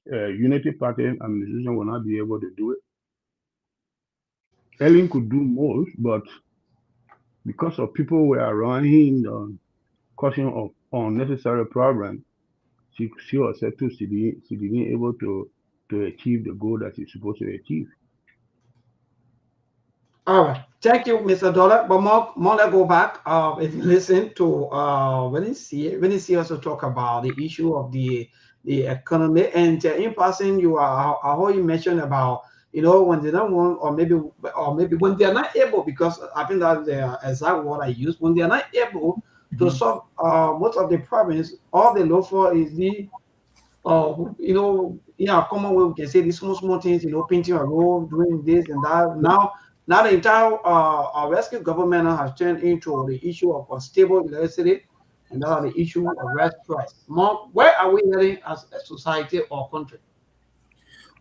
Unity Party administration will not be able to do it. Ellen could do most, but because of people were around him causing of unnecessary problems, she herself too, she didn't able to achieve the goal that she's supposed to achieve. All right, thank you, Mr. Dollar. But more let's go back. If you listen to when you see us talk about the issue of the economy, and in passing, I heard you mentioned about when they don't want, or maybe when they are not able, because I think that's the exact word I use, when they are not able to solve most of the problems, all they look for is the common way we can say these small things, painting a road, doing this and that. Now the entire our rescue government has turned into the issue of unstable electricity and now the issue of rice price. Where are we heading as a society or country?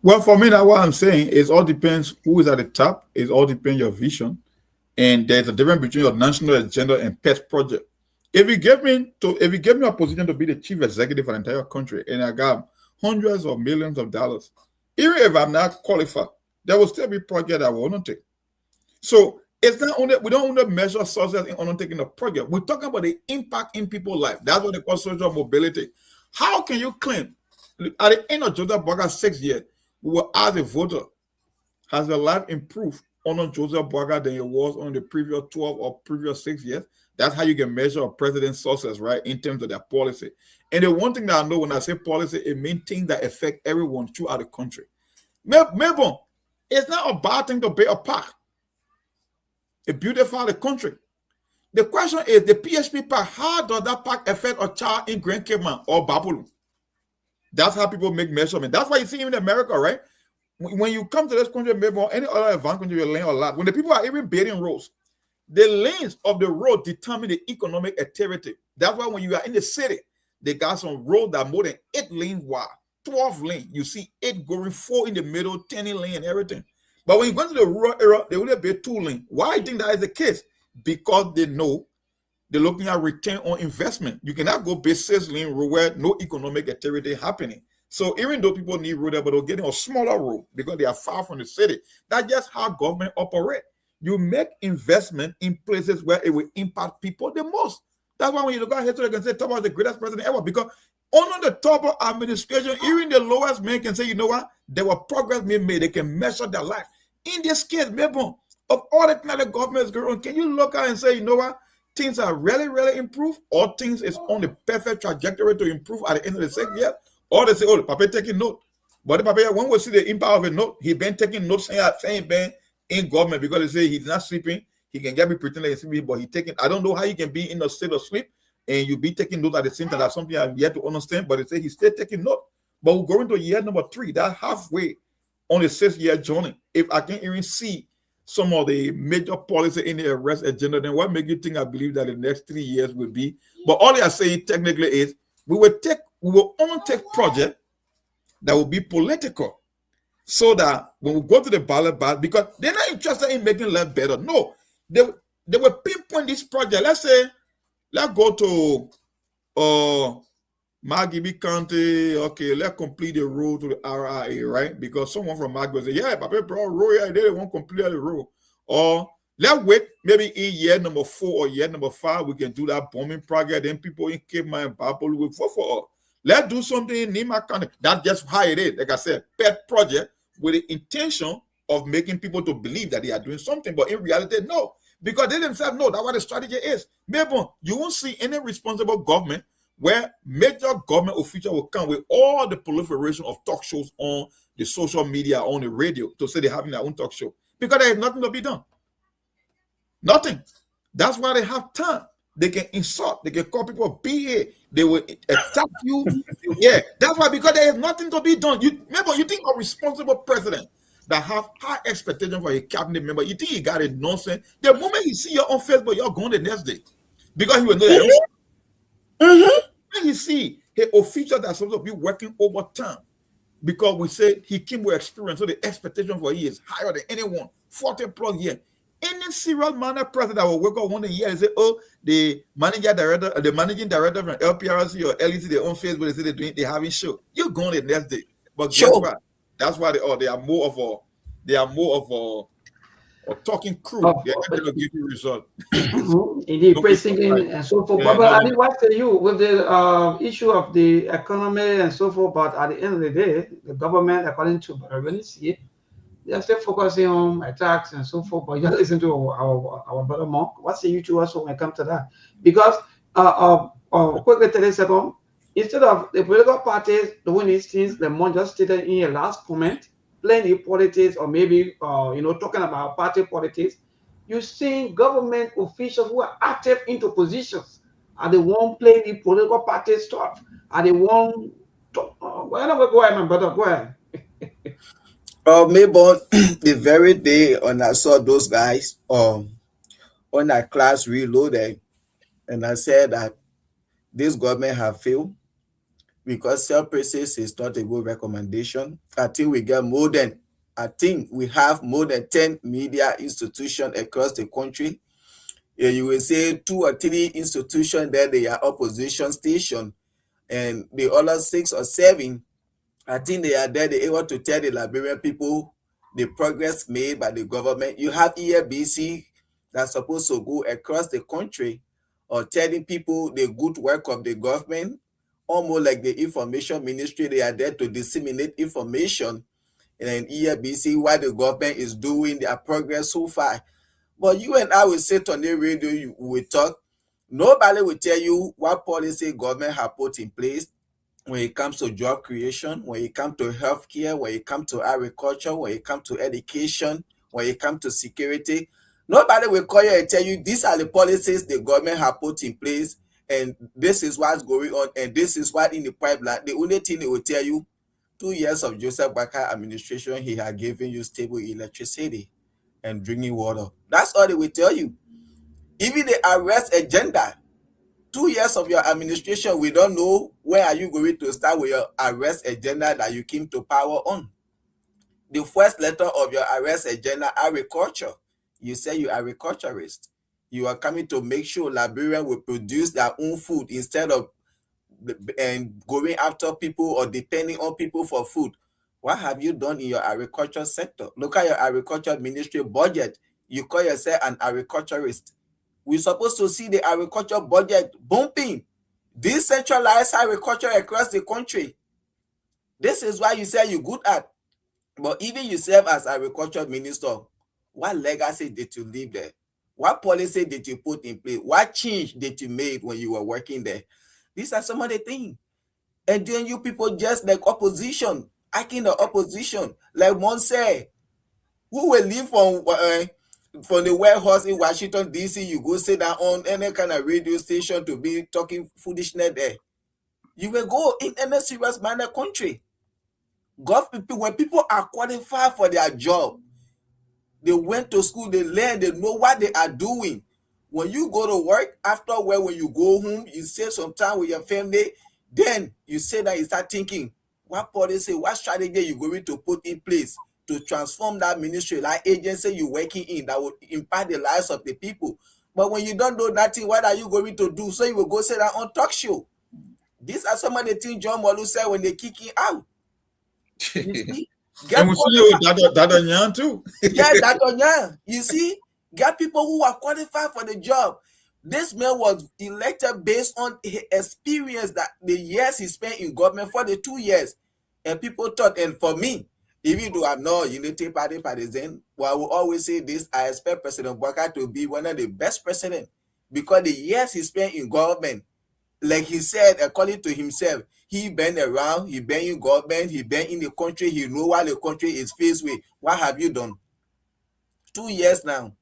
Well, for me, now what I'm saying is all depends who is at the top. It all depends your vision, and there's a difference between your national agenda and pet project. If you give me a position to be the chief executive for the entire country, and I got hundreds of millions of dollars, even if I'm not qualified, there will still be projects that I will not take. So it's not only we don't only measure success in undertaking a project. We're talking about the impact in people's life. That's what they call social mobility. How can you claim at the end of Joseph Boagart's 6 years, we will ask a voter, has their life improved under Joseph Boagart than it was on the previous 12 or previous 6 years? That's how you can measure a president's success, right, in terms of their policy. And the one thing that I know when I say policy, it means things that affect everyone throughout the country. Maybe it's not a bad thing to build a park. It beautifies the country. The question is, the PHP park, how does that park affect a child in Grand Cayman or Babylon? That's how people make measurement. That's why you see in America, right? When you come to this country, maybe or any other advanced country, you learn a lot. When the people are even building roads, the lanes of the road determine the economic activity. That's why when you are in the city, they got some roads that are more than 8 lanes wide, 12 lanes. You see 8 going, 4 in the middle, 10 in lane and everything. But when you go to the rural area, they only build 2 lanes. Why do you think that is the case? Because they know they're looking at return on investment. You cannot go build 6 lane road where no economic activity happening. So even though people need road, but they're getting a smaller road because they are far from the city. That's just how government operate. You make investment in places where it will impact people the most. That's why when you look at history, you can say Thomas is the greatest president ever, because under the top of administration, even the lowest man can say, you know what, there was progress being made. They can measure their life. In this case, maybe of all the kind of governments going on, can you look at and say, you know what, things are really, really improved, or things is on the perfect trajectory to improve at the end of the 6 years? Or they say, oh, the Papa taking note. But the Papa, when we see the impact of a note, he been taking notes saying been in government because they say he's not sleeping. He can get me pretending he's sleeping, but he taking. I don't know how you can be in a state of sleep and you be taking note at the same time. That's something I'm yet to understand, but they say he's still taking note. But we're going to year number 3, that halfway on the 6-year journey. If I can even see some of the major policy in the arrest agenda, then what make you think I believe that the next 3 years will be? But all they are saying technically is we will only take project that will be political, so that when we go to the ballot, because they're not interested in making life better. No, they will pinpoint this project. Let's go to Magibi County. Okay, let's complete the road to the RIA, right? Because someone from Magibi will say, yeah, Papa bro, road, they won't complete the road. Or let's wait, maybe in year number 4 or year number 5, we can do that bombing project. Then people in Cape Mine and Babel will vote for us. Let's do something in Nima County. That's just how it is. Like I said, pet project with the intention of making people to believe that they are doing something. But in reality, no. Because they themselves know that's what the strategy is. Maybe you won't see any responsible government where major government officials will come with all the proliferation of talk shows on the social media, on the radio, to say they're having their own talk show. Because there is nothing to be done. Nothing. That's why they have time. They can insult. They can call people BA. They will attack you. Yeah, that's why, because there is nothing to be done. Remember, you think a responsible president that have high expectation for a cabinet member, you think he got it nonsense? The moment you see your on Facebook, you're going the next day. Because he will know that. When you see an official that's supposed to be working overtime, because we say he came with experience, so the expectation for he is higher than anyone, 40 plus years. Any serial minded president that will work on 1 year and say, oh, the managing director from LPRC or LEC, they own Facebook, they say they're having show. You're going the next day. But guess what? That's why they are more of a talking crew. They're not going to give you result. Indeed, pressing in and so forth. But I mean, what say you with the issue of the economy and so forth? But at the end of the day, the government, according to Berenice, they are still focusing on attacks and so forth. But you just listen to our brother Monk. What say you to us when it comes to that? Because quickly 30 seconds, instead of the political parties doing these things, the Monk just stated in your last comment, playing the politics or maybe talking about party politics, you see government officials who are active into positions are the one playing the political party stuff. Are the one go ahead, my brother, go ahead. Maybe the very day when I saw those guys on that class reloaded, and I said that this government have failed because self-praise is not a good recommendation. I think we have more than 10 media institutions across the country. You will say 2 or 3 institutions that they are opposition station, and the other 6 or 7, I think they are there. They're able to tell the Liberian people the progress made by the government. You have EFBC that's supposed to go across the country or telling people the good work of the government, almost like the information ministry. They are there to disseminate information in EFBC what the government is doing, their progress so far. But you and I will sit on the radio, we will talk. Nobody will tell you what policy government have put in place when it comes to job creation, when it comes to healthcare, when it comes to agriculture, when it comes to education, when it comes to security. Nobody will call you and tell you these are the policies the government have put in place, and this is what's going on, and this is what in the pipeline. The only thing they will tell you, 2 years of Joseph Baka administration, he had given you stable electricity and drinking water. That's all they will tell you. Even the arrest agenda, 2 years of your administration, we don't know where are you going to start with your arrest agenda that you came to power on. The first letter of your arrest agenda, agriculture. You say you're agriculturist. You are coming to make sure Liberians will produce their own food instead of going after people or depending on people for food. What have you done in your agriculture sector? Look at your agriculture ministry budget. You call yourself an agriculturist. We're supposed to see the agriculture budget bumping, decentralized agriculture across the country. This is why you say you're good at. But even you serve as agriculture minister, what legacy did you leave there? What policy did you put in place? What change did you make when you were working there? These are some of the things. And then you people just like opposition, acting the opposition. Like one said, who will live from from the warehouse in Washington, D.C., you go sit down on any kind of radio station to be talking foolishness there. You will go in any serious minded country. People, when people are qualified for their job, they went to school, they learn, they know what they are doing. When you go to work, after work, when you go home, you save some time with your family, then you say that you start thinking, what policy, what strategy you going to put in place to transform that ministry, that agency you're working in, that will impact the lives of the people. But when you don't know nothing, what are you going to do? So you will go sit down on talk show. These are some of the things John Molu said when they kick him out. You see? And we see you Dada Nyan too. Yeah, Dada Nyan. You see, get people who are qualified for the job. This man was elected based on his experience, that the years he spent in government, for the 2 years. And people thought, and for me, even though I'm not Unity Party partisan, well, I will always say this, I expect President Bouaka to be one of the best presidents, because the years he spent in government, like he said, according to himself, he been around, he been in government, he been in the country, he know what the country is faced with. What have you done? 2 years now.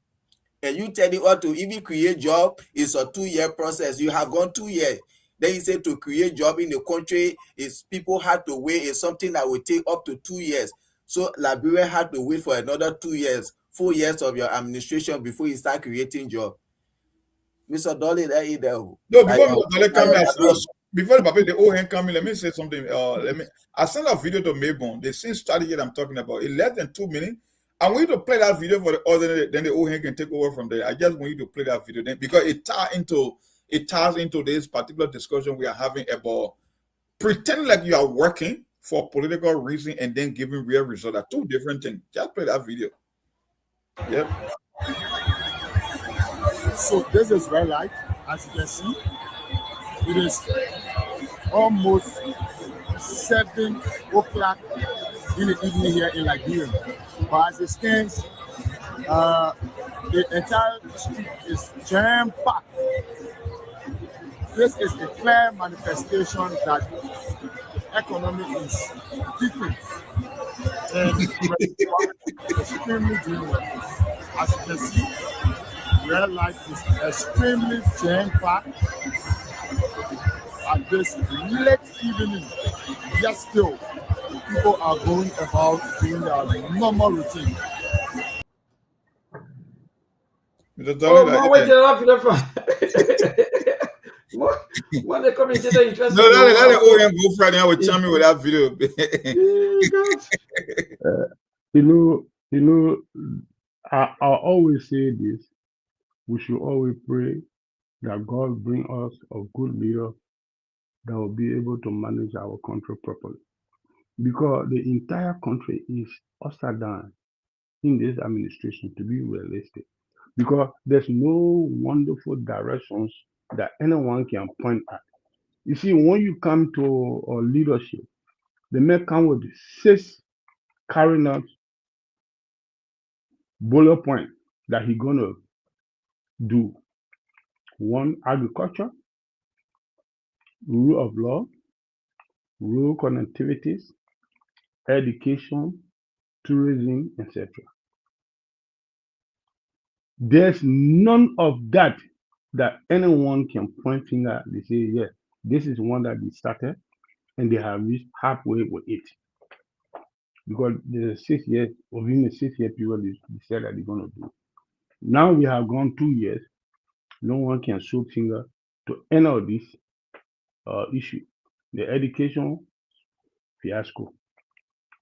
And you tell the to even create job is a 2-year process. You have gone 2 years. Then you say to create job in the country is people had to wait, is something that will take up to 2 years. So Liberia had to wait for another 2 years, 4 years of your administration before you start creating job. Mr. Dolly, there you go. No, before Mr. Dolly come in, before the old hand come in, let me say something. I sent a video to Maybon. The same strategy that I'm talking about. In less than 2 minutes. I want you to play that video for the other, then the old hand can take over from there. I just want you to play that video then, because it ties into this particular discussion we are having about pretending like you are working for political reason and then giving real results. Are two different things. Just play that video. Yep. So this is red light, as you can see. It is almost 7 o'clock in the evening here in Liberia. But as it stands, the entire street is jam-packed. This is a clear manifestation that the economy is different. And extremely doing well. As you can see, red light is extremely jam-packed at this late evening. Yet still, people are going about doing their normal routine. When they come into the interest. No, let the OM go Friday. I will tell me with that video. I always say this. We should always pray that God bring us a good leader that will be able to manage our country properly. Because the entire country is upside down in this administration, to be realistic. Because there's no wonderful directions that anyone can point at. You see, when you come to leadership, the man come with 6 carrying out bullet point that he's gonna do. 1, agriculture, rule of law, rural connectivities, education, tourism, etc. There's none of that anyone can point finger. They say, yes, this is one that they started and they have reached halfway with it. Because the 6 years, within the 6-year period, they said that they're going to do. Now we have gone 2 years. No one can show finger to any of this issue. The education, fiasco.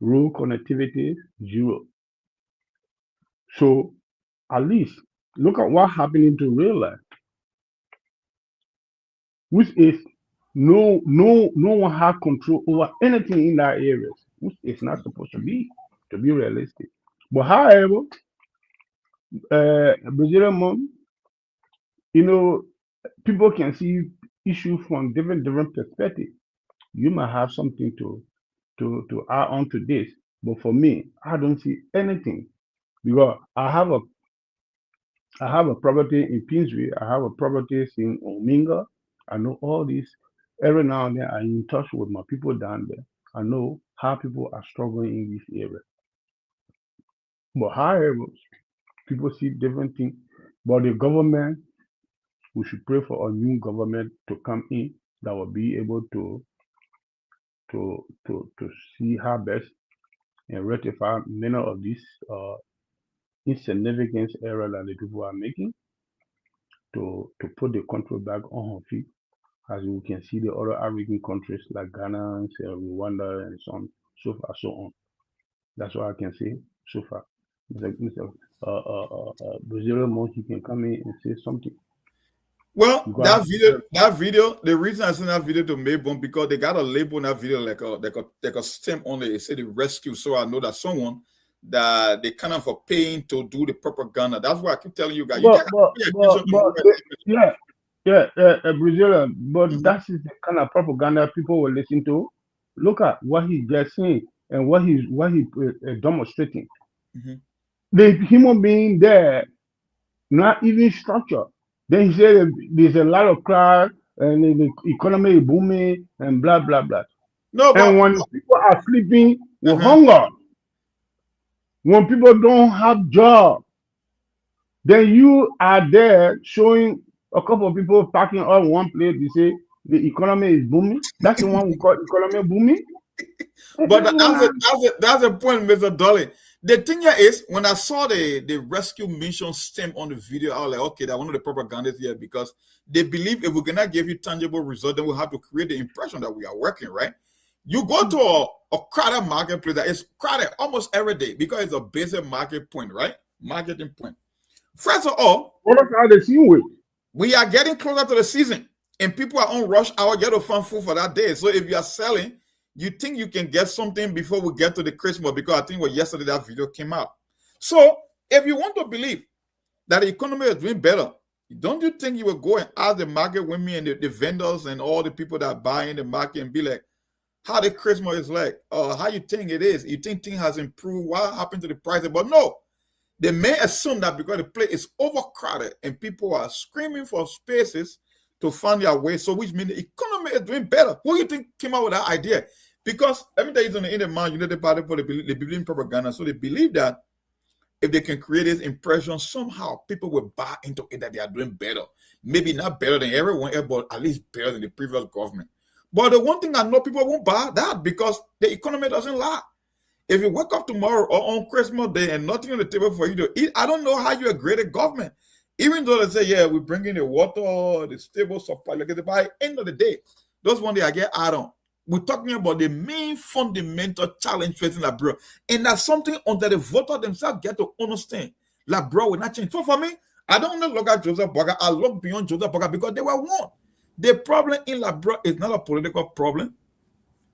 Rural connectivity, 0. So at least look at what happened to real life, which is no one has control over anything in that area, which is not supposed to be realistic. But however, Brazilian mom, people can see issues from different perspectives. You might have something to add on to this, but for me, I don't see anything, because I have a property in Pinsbury, I have a property in Ominga. I know all this. Every now and then I'm in touch with my people down there. I know how people are struggling in this area. But however, People see different things. But the government, we should pray for a new government to come in that will be able to see how best and rectify many of these insignificant errors that the people are making to put the country back on her feet, as we can see the other African countries like Ghana and Rwanda and so on, so on. That's what I can say so far. Mr. Brazilian, he can come in and say something. Well, that video, the reason I sent that video to Mayborn, because they got a label in that video like a stamp on it. It said the rescue. So I know that someone that they kind of are paying to do the propaganda. That's why I keep telling you guys. Brazilian, but that is the kind of propaganda people will listen to. Look at what he's just saying and what he demonstrating. Mm-hmm. The human being there, not even structure. Then he said there's a lot of crowd and the economy is booming and blah blah blah. No, and when people are sleeping with hunger, when people don't have job, then you are there showing a couple of people packing up one place. You say the economy is booming. That's the one we call economy booming. But that's a point, Mr. Dolly. The thing here is, when I saw the rescue mission stamp on the video, I was like, okay, that's one of the propagandists here, because they believe if we're gonna give you tangible results, then we'll have to create the impression that we are working, right? You go to a crowded marketplace that is crowded almost every day because it's a basic market point, right? Marketing point. First of all, what are they seeing with? We are getting closer to the season, and people are on rush hour, get to find food for that day. So if you are selling, you think you can get something before we get to the Christmas, because I think yesterday that video came out. So if you want to believe that the economy is doing better, don't you think you will go and ask the market women and the vendors and all the people that buy in the market and be like, how the Christmas is like, how you think it is? You think things has improved? What happened to the prices? But no, they may assume that because the place is overcrowded and people are screaming for spaces to find their way, so which means the economy is doing better. Who do you think came out with that idea? Because let me tell you, in the mind, United Party for they believe in propaganda, so they believe that if they can create this impression, somehow people will buy into it that they are doing better. Maybe not better than everyone else, but at least better than the previous government. But the one thing I know, people won't buy that because the economy doesn't lie. If you wake up tomorrow or on Christmas Day and nothing on the table for you to eat, I don't know how you're a great government. Even though they say, yeah, we bring in the water, the stable supply, by the end of the day, those one day I get add on. We're talking about the main fundamental challenge facing Labrador. And that's something until the voter themselves get to understand. Labrador will not change. So for me, I don't only look at Joseph Boga, I look beyond Joseph Boga because they were one. The problem in Labrador is not a political problem.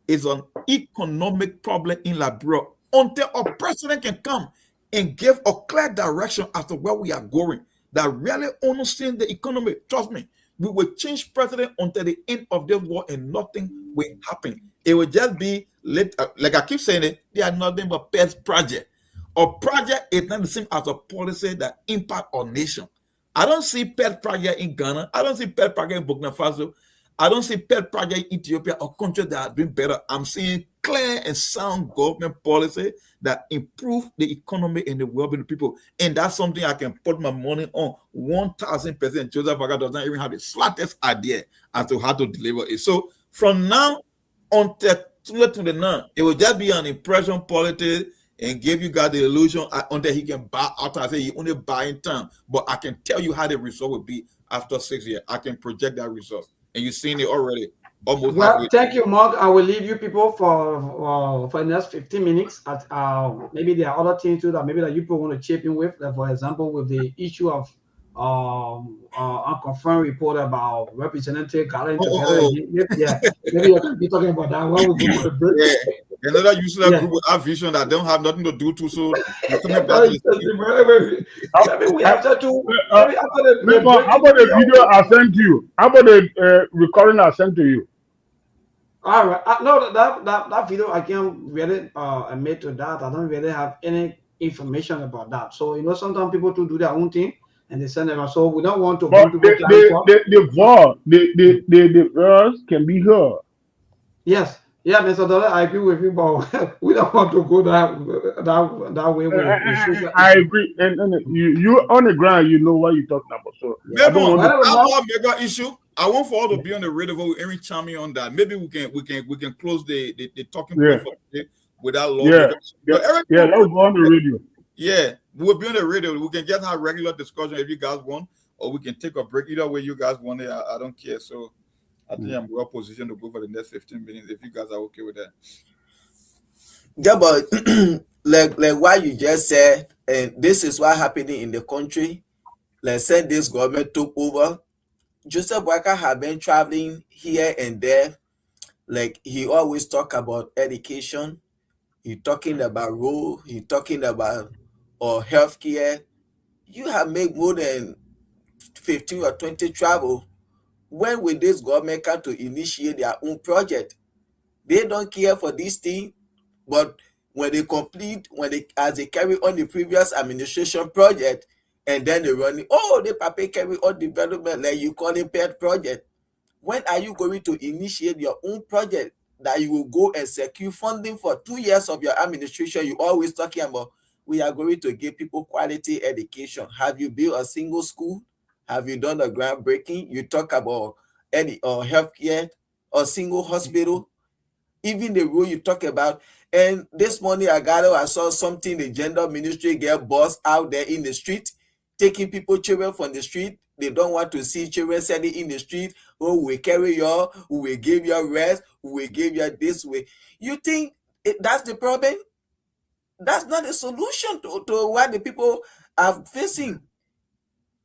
It's an economic problem in Labrador. Until a president can come and give a clear direction as to where we are going, that really understands the economy, trust me, we will change president until the end of this war and nothing will happen. It will just be, like I keep saying it, they are nothing but pet project. A project is not the same as a policy that impact our nation. I don't see pet project in Ghana. I don't see pet project in Burkina Faso. I don't see pet project in Ethiopia or countries that are doing better. I'm seeing clear and sound government policy that improve the economy and the well-being of people. And that's something I can put my money on 1,000%. Joseph Boga does not even have the slightest idea as to how to deliver it. So from now until 2029, it will just be an impression politics and give you guys the illusion until he can buy out. I say he only buy in time. But I can tell you how the result will be after 6 years. I can project that result. And you've seen it already. Almost well, thank you, Mark. I will leave you people for the next 15 minutes. Maybe there are other things too that maybe that you people want to chip in with. Like for example, with the issue of unconfirmed report about Representative Garland. Yeah, maybe you can be talking about that one. We go to the break. Yeah. Another useless group with our vision that don't have nothing to do to, so coming back. We have to. How about the video I sent you? How about the recording I sent to you? All right. No, that video I can't really admit to that. I don't really have any information about that. So sometimes people do their own thing and they send them. So we don't want to. But the verse can be heard. Yes. Yeah, Mr. Dollar, I agree with you, but we don't want to go that way with social I issues. agree, and you on the ground, you know what you're talking about. So I don't Maybe want to. our mega issue. I want for all to be on the radio with Erin chiming on that. Maybe we can close the talking Yeah, point for today without yeah, lawmakers. yeah, But Eric, yeah. Let's go on the radio. yeah, we'll be on the radio. We can just have regular discussion if you guys want, or we can take a break. Either way you guys want it, I don't care. So I think I'm well positioned to go for the next 15 minutes if you guys are okay with that. Yeah, but like what you just said, and this is what happening in the country. Like said, this government took over. Joseph Walker have been traveling here and there. Like he always talk about education. He talking about road. He talking about or healthcare. You have made more than 15 or 20 travel. When will this government come to initiate their own project? They don't care for this thing, but when they complete, as they carry on the previous administration project, and then they run it, oh, the papa carry on development like you call it pet project. When are you going to initiate your own project that you will go and secure funding for 2 years of your administration? You always talking about we are going to give people quality education. Have you built a single school? Have you done a groundbreaking? You talk about any or healthcare or single hospital, even the rule you talk about. And this morning I saw something the gender ministry get boss out there in the street, taking children from the street. They don't want to see children selling in the street. Oh, we carry you, we will give you rest, we will give you this way. You think that's the problem? That's not a solution to what the people are facing.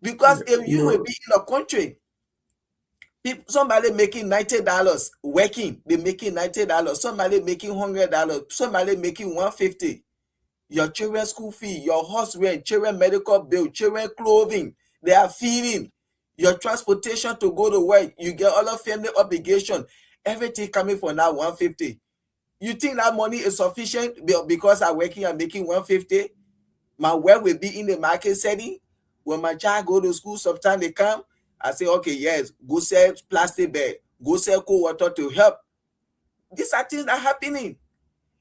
Because if you will No, be in a country, somebody making $90 working, they making $90, somebody making $100, somebody making 150. Your children's school fee, your house rent, children medical bill, children clothing, they are feeding, your transportation to go to work, you get all of family obligation, everything coming for now 150. You think that money is sufficient because I'm working and making 150? My work will be in the market setting. When my child go to school, sometimes they come, I say, okay, yes, go sell plastic bag, go sell cold water to help. These are things that are happening.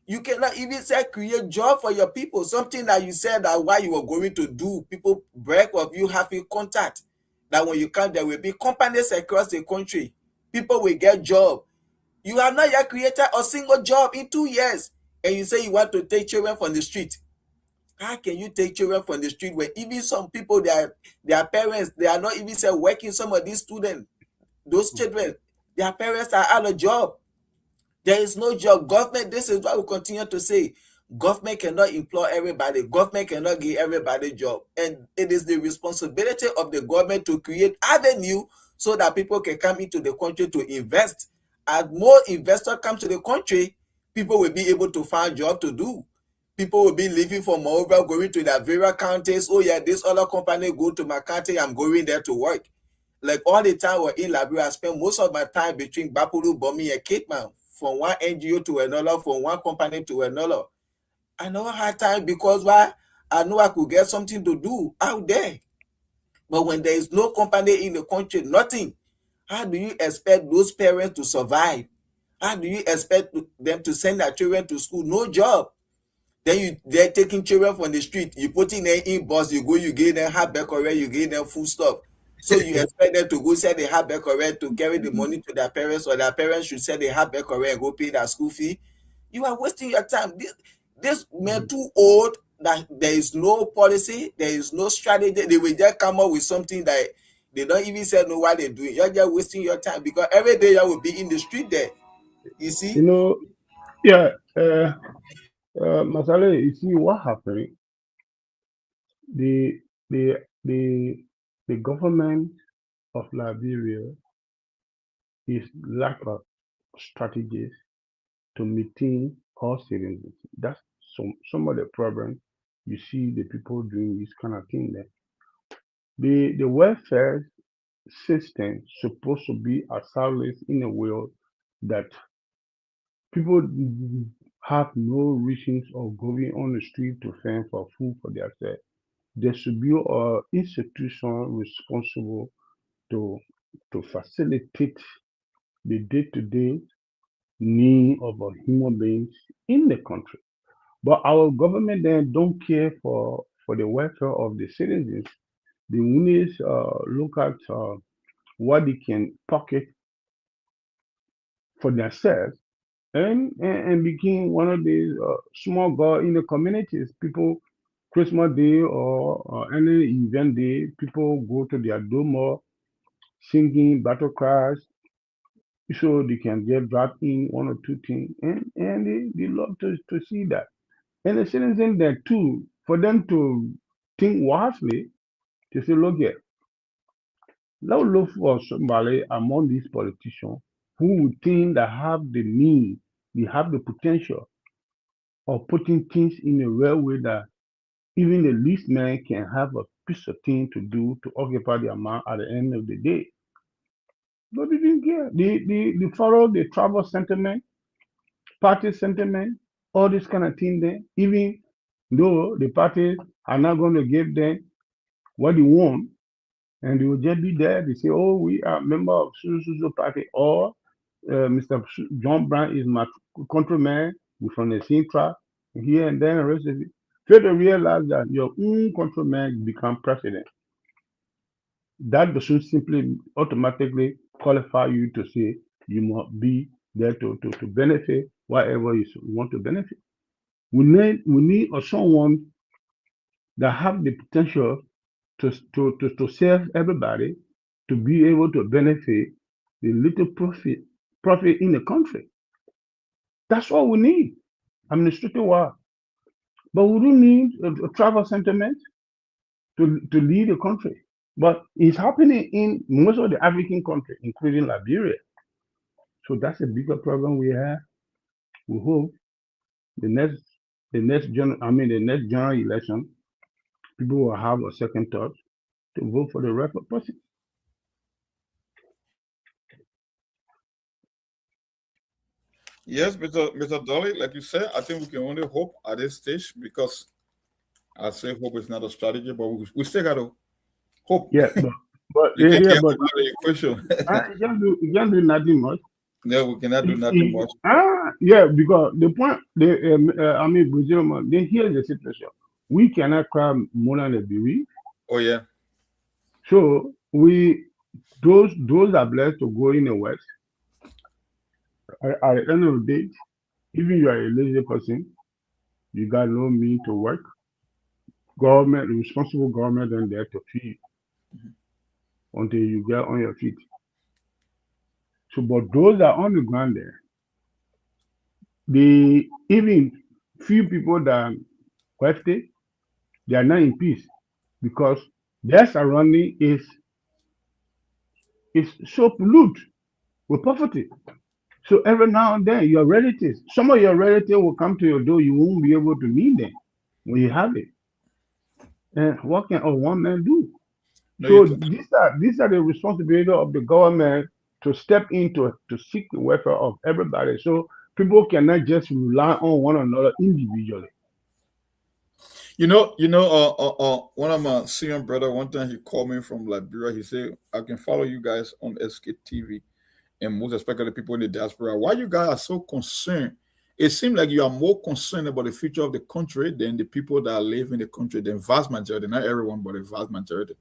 You cannot even say create job for your people. Something that you said that what you were going to do, people break of you having contact. That when you come, there will be companies across the country. People will get job. You have not yet created a single job in 2 years. And you say you want to take children from the street. How can you take children from the street when even some people, their parents, they are not even say working? Some of these students, those children, their parents are out of job. There is no job. Government, this is what we continue to say. Government cannot employ everybody. Government cannot give everybody job. And it is the responsibility of the government to create avenue so that people can come into the country to invest. As more investors come to the country, people will be able to find job to do. People will be leaving from over, going to their various counties. Oh yeah, this other company go to my county, I'm going there to work. Like all the time we're in Liberia, I spend most of my time between Bapuru, Bomi, and Cape Town, from one NGO to another, from one company to another. I never had time because why? I know I could get something to do out there. But when there is no company in the country, nothing, how do you expect those parents to survive? How do you expect them to send their children to school? No job. Then they're taking children from the street. You put in in bus, you go, you give them half back already, you give them food stuff. So you expect them to go sell the half back already to carry the money to their parents, or their parents should sell the half back already and go pay their school fee. You are wasting your time. This man too old that there is no policy, there is no strategy. They will just come up with something that they don't even say know what they're doing. You're just wasting your time because every day you will be in the street there. You see? you know, yeah, Masale, you see what happened? The the the the government of Liberia is lack of strategies to maintain all citizens. That's some of the problem you see the people doing this kind of thing there. The welfare system supposed to be established in a way that people have no reasons of going on the street to fend for food for themselves. There should be an institution responsible to to facilitate the day-to-day need of human beings in the country. But our government then don't care for the welfare of the citizens. They only look at what they can pocket for themselves and became one of the small god in the communities. People, Christmas Day or any event day, people go to their dome singing battle cries so they can get dropped in one or two things. And they love to see that. And the citizens there too, for them to think wisely, to say, look here, let's look for somebody among these politicians who would think that have the need, they have the potential of putting things in a real way that even the least man can have a piece of thing to do to occupy their mind at the end of the day. But they didn't care. They follow the tribal sentiment, party sentiment, all this kind of thing there, even though the parties are not going to give them what they want, and they will just be there. They say, oh, we are member of so party, or Mr. John Brown is my countryman, we're from the same tribe, here and then the rest of it. Fail to realize that your own countryman become president. That doesn't simply automatically qualify you to say you must be there to benefit whatever you want to benefit. We need someone that have the potential to serve everybody, to be able to benefit the little profit in the country. That's all we need, administrative work. But we don't need a travel sentiment to lead the country. But it's happening in most of the African countries, including Liberia. So that's a bigger problem we have. We hope the next general election, people will have a second thought to vote for the right person. Yes, Mr. Dolly, like you said, I think we can only hope at this stage because I say hope is not a strategy, but we still got to hope. Yeah, but you can't yeah, get but out of the equation. you can't do nothing much. No, we cannot do nothing much. Yeah, because the point, Brazil, man, they hear the situation. We cannot cry more than a baby. Oh yeah. So those are blessed to go in the West. At the end of the day, even you are a lazy person, you got no means to work. Government, responsible government, and there to feed until you get on your feet. So, but those that are on the ground there, they even few people that are wealthy, they are not in peace because their surrounding is so polluted with poverty. So every now and then, your relatives, some of your relatives will come to your door. You won't be able to meet them when you have it. And what can a one man do? No, So these are the responsibility of the government to step in to seek the welfare of everybody. So people cannot just rely on one another individually. One of my senior brother, one time he called me from Liberia. He said, I can follow you guys on Sktv, and most especially the people in the diaspora. Why you guys are so concerned? It seems like you are more concerned about the future of the country than the people that live in the country, the vast majority, not everyone, but the vast majority.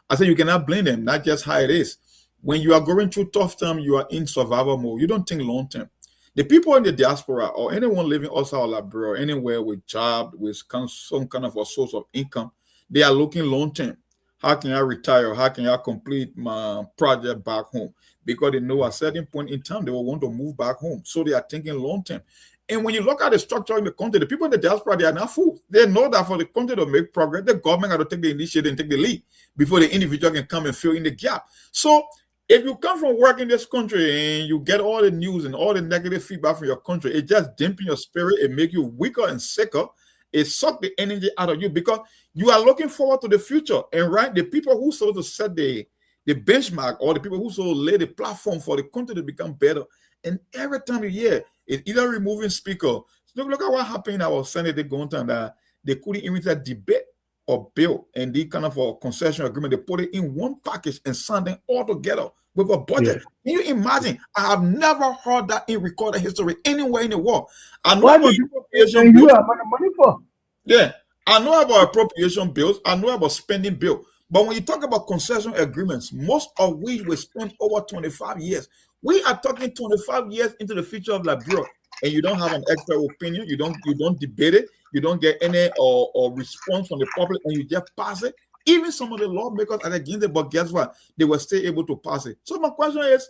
I said you cannot blame them, not just how it is. When you are going through tough time, you are in survival mode. You don't think long term. The people in the diaspora or anyone living outside of Liberia or anywhere with job, with some kind of a source of income, they are looking long term. How can I retire? How can I complete my project back home? Because they know at a certain point in time they will want to move back home. So they are thinking long term. And when you look at the structure in the country, the people in the diaspora, they are not fools. They know that for the country to make progress, the government got to take the initiative and take the lead before the individual can come and fill in the gap. So if you come from work in this country and you get all the news and all the negative feedback from your country, it just dampen your spirit. It make you weaker and sicker. It suck the energy out of you because you are looking forward to the future. And right, the people who sort of set the benchmark or the people who sort of lay the platform for the country to become better. And every time you hear, it's either removing speaker. Look at what happened in our Senate going on that they couldn't even debate or bill and the kind of a concession agreement, they put it in one package and sign them all together with a budget. Yeah. Can you imagine? I have never heard that in recorded history anywhere in the world. I know Why about did appropriation you bills. have money for? Yeah, I know about appropriation bills. I know about spending bill. But when you talk about concession agreements, most of which will spend over 25 years. We are talking 25 years into the future of Liberia, and you don't have an extra opinion. You don't debate it. You don't get any or response from the public, and you just pass it. Even some of the lawmakers are against it, but guess what? They were still able to pass it. So my question is,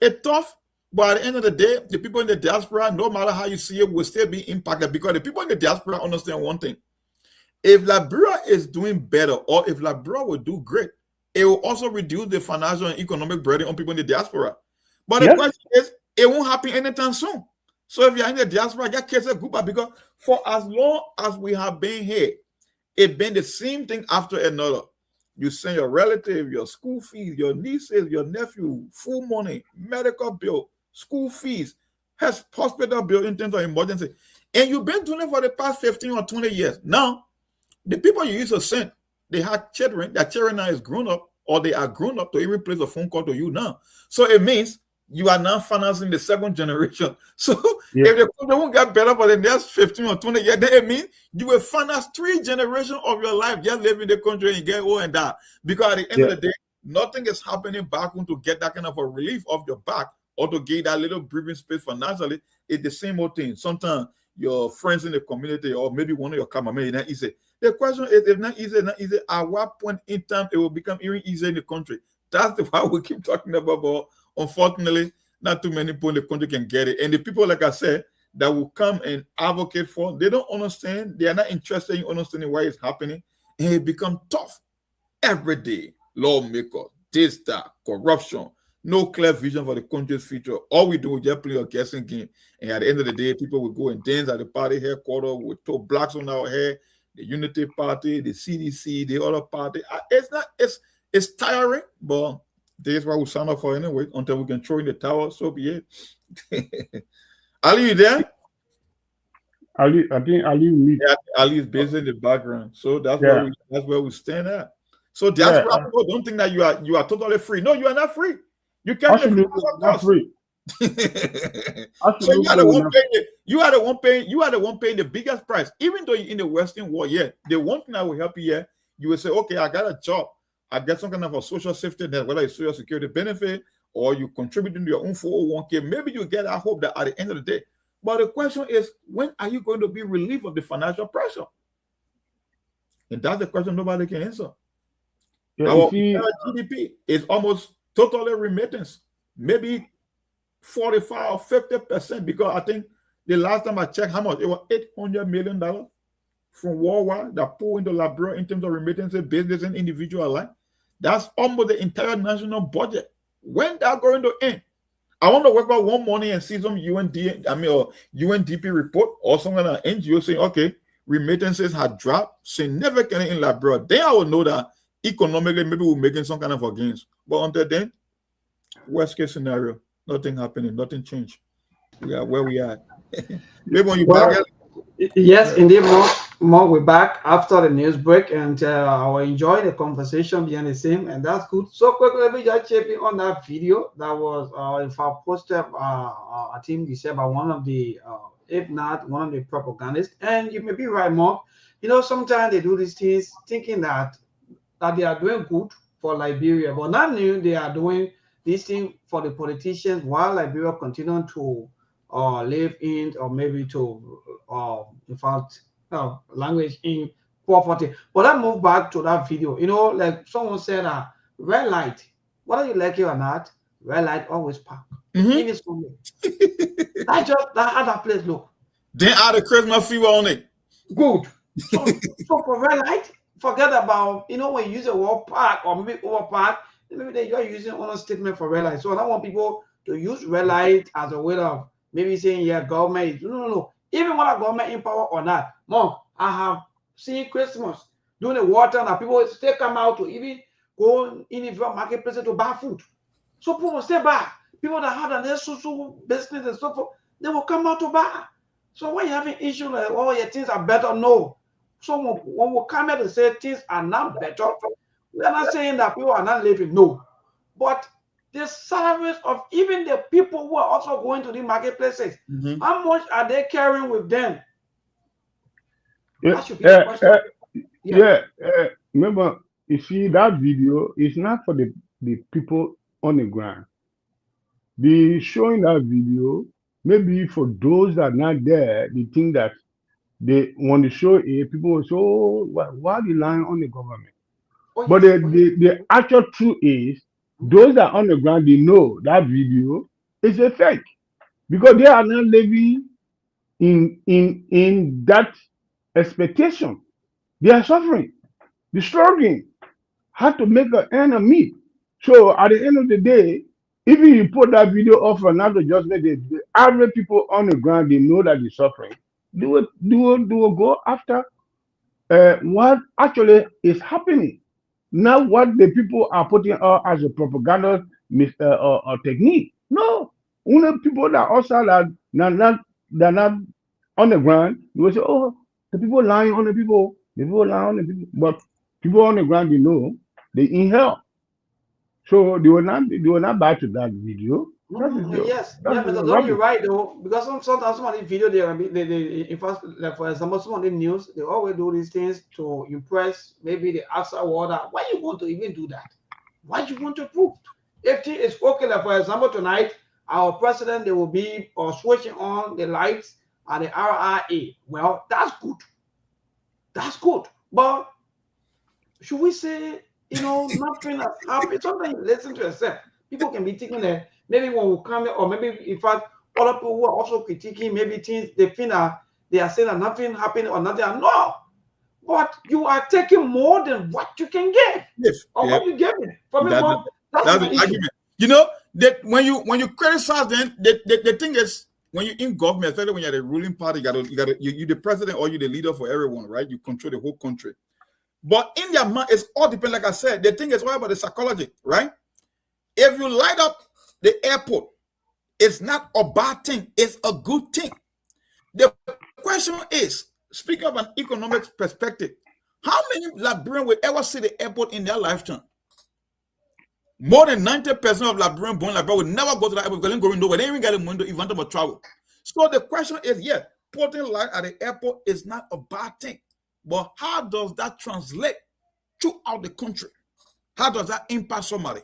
it's tough, but at the end of the day, the people in the diaspora, no matter how you see it, will still be impacted because the people in the diaspora understand one thing. If Liberia is doing better, or if Liberia will do great, it will also reduce the financial and economic burden on people in the diaspora. But the question is, it won't happen anytime soon. So if you're in the diaspora, get kids a goodbye, because for as long as we have been here, it's been the same thing after another. You send your relative, your school fees, your nieces, your nephew, full money, medical bill, school fees, hospital bill in terms of emergency. And you've been doing it for the past 15 or 20 years. Now, the people you used to send, they had children, their children now is grown up, or they are grown up to even place a phone call to you now. So it means you are now financing the second generation. So if the country won't get better for the next 15 or 20 years, then it means you will finance 3 generations of your life just living in the country and get old and die. Because at the end of the day, nothing is happening back home to get that kind of a relief off your back or to get that little breathing space financially. It's the same old thing. Sometimes your friends in the community or maybe one of your cameramen, it's not easy. The question is, if not easy, at what point in time it will become even easier in the country? That's the why we keep talking about. But unfortunately, not too many people in the country can get it. And the people, like I said, that will come and advocate for, they don't understand. They are not interested in understanding why it's happening. And it becomes tough every day. Lawmakers, this, that, corruption, no clear vision for the country's future. All we do is just play a guessing game. And at the end of the day, people will go and dance at the party headquarters with 2 blacks on our head, the Unity Party, the CDC, the other party. It's tiring, but this is what we sign up for anyway, until we can throw in the towel, so be it. Ali, you there? Ali, I think Ali need. Yeah, Ali is busy in the background. So that's where we stand at. So diaspora people don't think that you are totally free. No, you are not free. You can't not free. So you are the one paying the biggest price. Even though you're in the Western world, the one thing that will help you here, you will say, okay, I got a job. I get some kind of a social safety net, whether it's social security benefit or you contribute into your own 401k. Maybe you get, I hope that at the end of the day. But the question is, when are you going to be relieved of the financial pressure? And that's the question nobody can answer. Our GDP is almost totally remittance, maybe 45 or 50%, because I think the last time I checked, how much? It was $800 million from worldwide that pour into Liberia in terms of remittances, business and individual alike. That's almost the entire national budget. When that going to end? I want to wake up one morning and see some UNDP report or some kind of NGO saying, okay, remittances have dropped significantly in Liberia. Then I will know that economically maybe we're making some kind of a gains. But until then, worst case scenario, nothing happening, nothing changed. We are where we are. Maybe when you back. Yes, indeed, more we're back after the news break, and I will enjoy the conversation behind the scene, and that's good. So quickly, let me just check in on that video that was, if I posted, I think you said by one of the, if not one of the propagandists, and you may be right, Mark. You know, sometimes they do these things thinking that they are doing good for Liberia, but not knowing they are doing this thing for the politicians while Liberia continue to live in, or maybe to, in fact, language in poverty. But I move back to that video. You know, like someone said, red light, whether you like it or not, red light always park. Even Sunday. That's just how that place look. Then add a Christmas fever on it. Good. So for red light, forget about, you know, when you use the word park or maybe over park, maybe you are using another statement for red light. So I don't want people to use red light as a way of maybe saying, yeah, government is, no. Even when a government in power or not, Mom, I have seen Christmas during the water and people still come out to even go in the marketplace to buy food. So people will stay back. People that have their social business and so forth, they will come out to buy. So when you have an issue like, oh, your things are better, no. So when we come here to say things are not better, we are not saying that people are not living. No, but the salaries of even the people who are also going to the marketplaces, how much are they carrying with them? That should be the question. Remember, you see that video is not for the people on the ground. The showing that video, maybe for those that are not there, they think that they want to show it, people will say, oh, why are you lying on the government? But the actual truth is, those that are on the ground, they know that video is a fake because they are not living in that expectation. They are suffering, they're struggling, how to make an end meet. So at the end of the day, if you put that video off for another judgment, the average people on the ground, they know that they're suffering. They will go after what actually is happening. Not what the people are putting out as a propaganda technique. No, only people that also they're not on the ground. You will say, oh, the people lying on the people lying on the people. But people on the ground, they know they in hell. So they will not buy to that video. Yes, but you're right though, because sometimes some of the video they in fact, like for example, some of the news, they always do these things to impress maybe the outside world. Why you want to even do that? Why you want to prove? If it is okay, like for example, tonight our president they will be switching on the lights at the RIA. Well, that's good. That's good. But should we say, nothing has happened? Sometimes you listen to yourself. People can be thinking that maybe when we come here, or maybe in fact, other people who are also critiquing maybe things they think that they are saying that nothing happened or nothing. No, but you are taking more than what you can get. Yes. Or what you get from it. That's the argument. You know that when you criticize them, the thing is, when you're in government, especially when you're the ruling party, you're the president or you're the leader for everyone, right? You control the whole country. But in their mind, it's all depends. Like I said, the thing is all about the psychology, right? If you light up the airport, it's not a bad thing, it's a good thing. The question is, speaking of an economic perspective, how many Liberians will ever see the airport in their lifetime? More than 90% of Liberians born in Liberia will never go to the airport because they don't go nowhere. They even get a money to even to travel. So the question is, yes, putting light at the airport is not a bad thing. But how does that translate throughout the country? How does that impact somebody?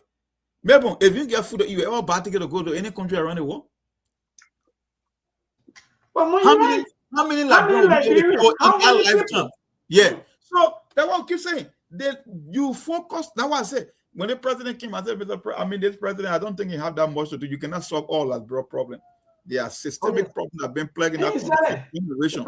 Maybe if you get food, you ever bad ticket to go to any country around the world? Well, how many Liberians go in their lifetime? Yeah. So that's what I keep saying. That you focus. That's what I said. When the president came, I said, this president, I don't think he have that much to do. You cannot solve all that problem. There are systemic problems that have been plaguing that country for generation.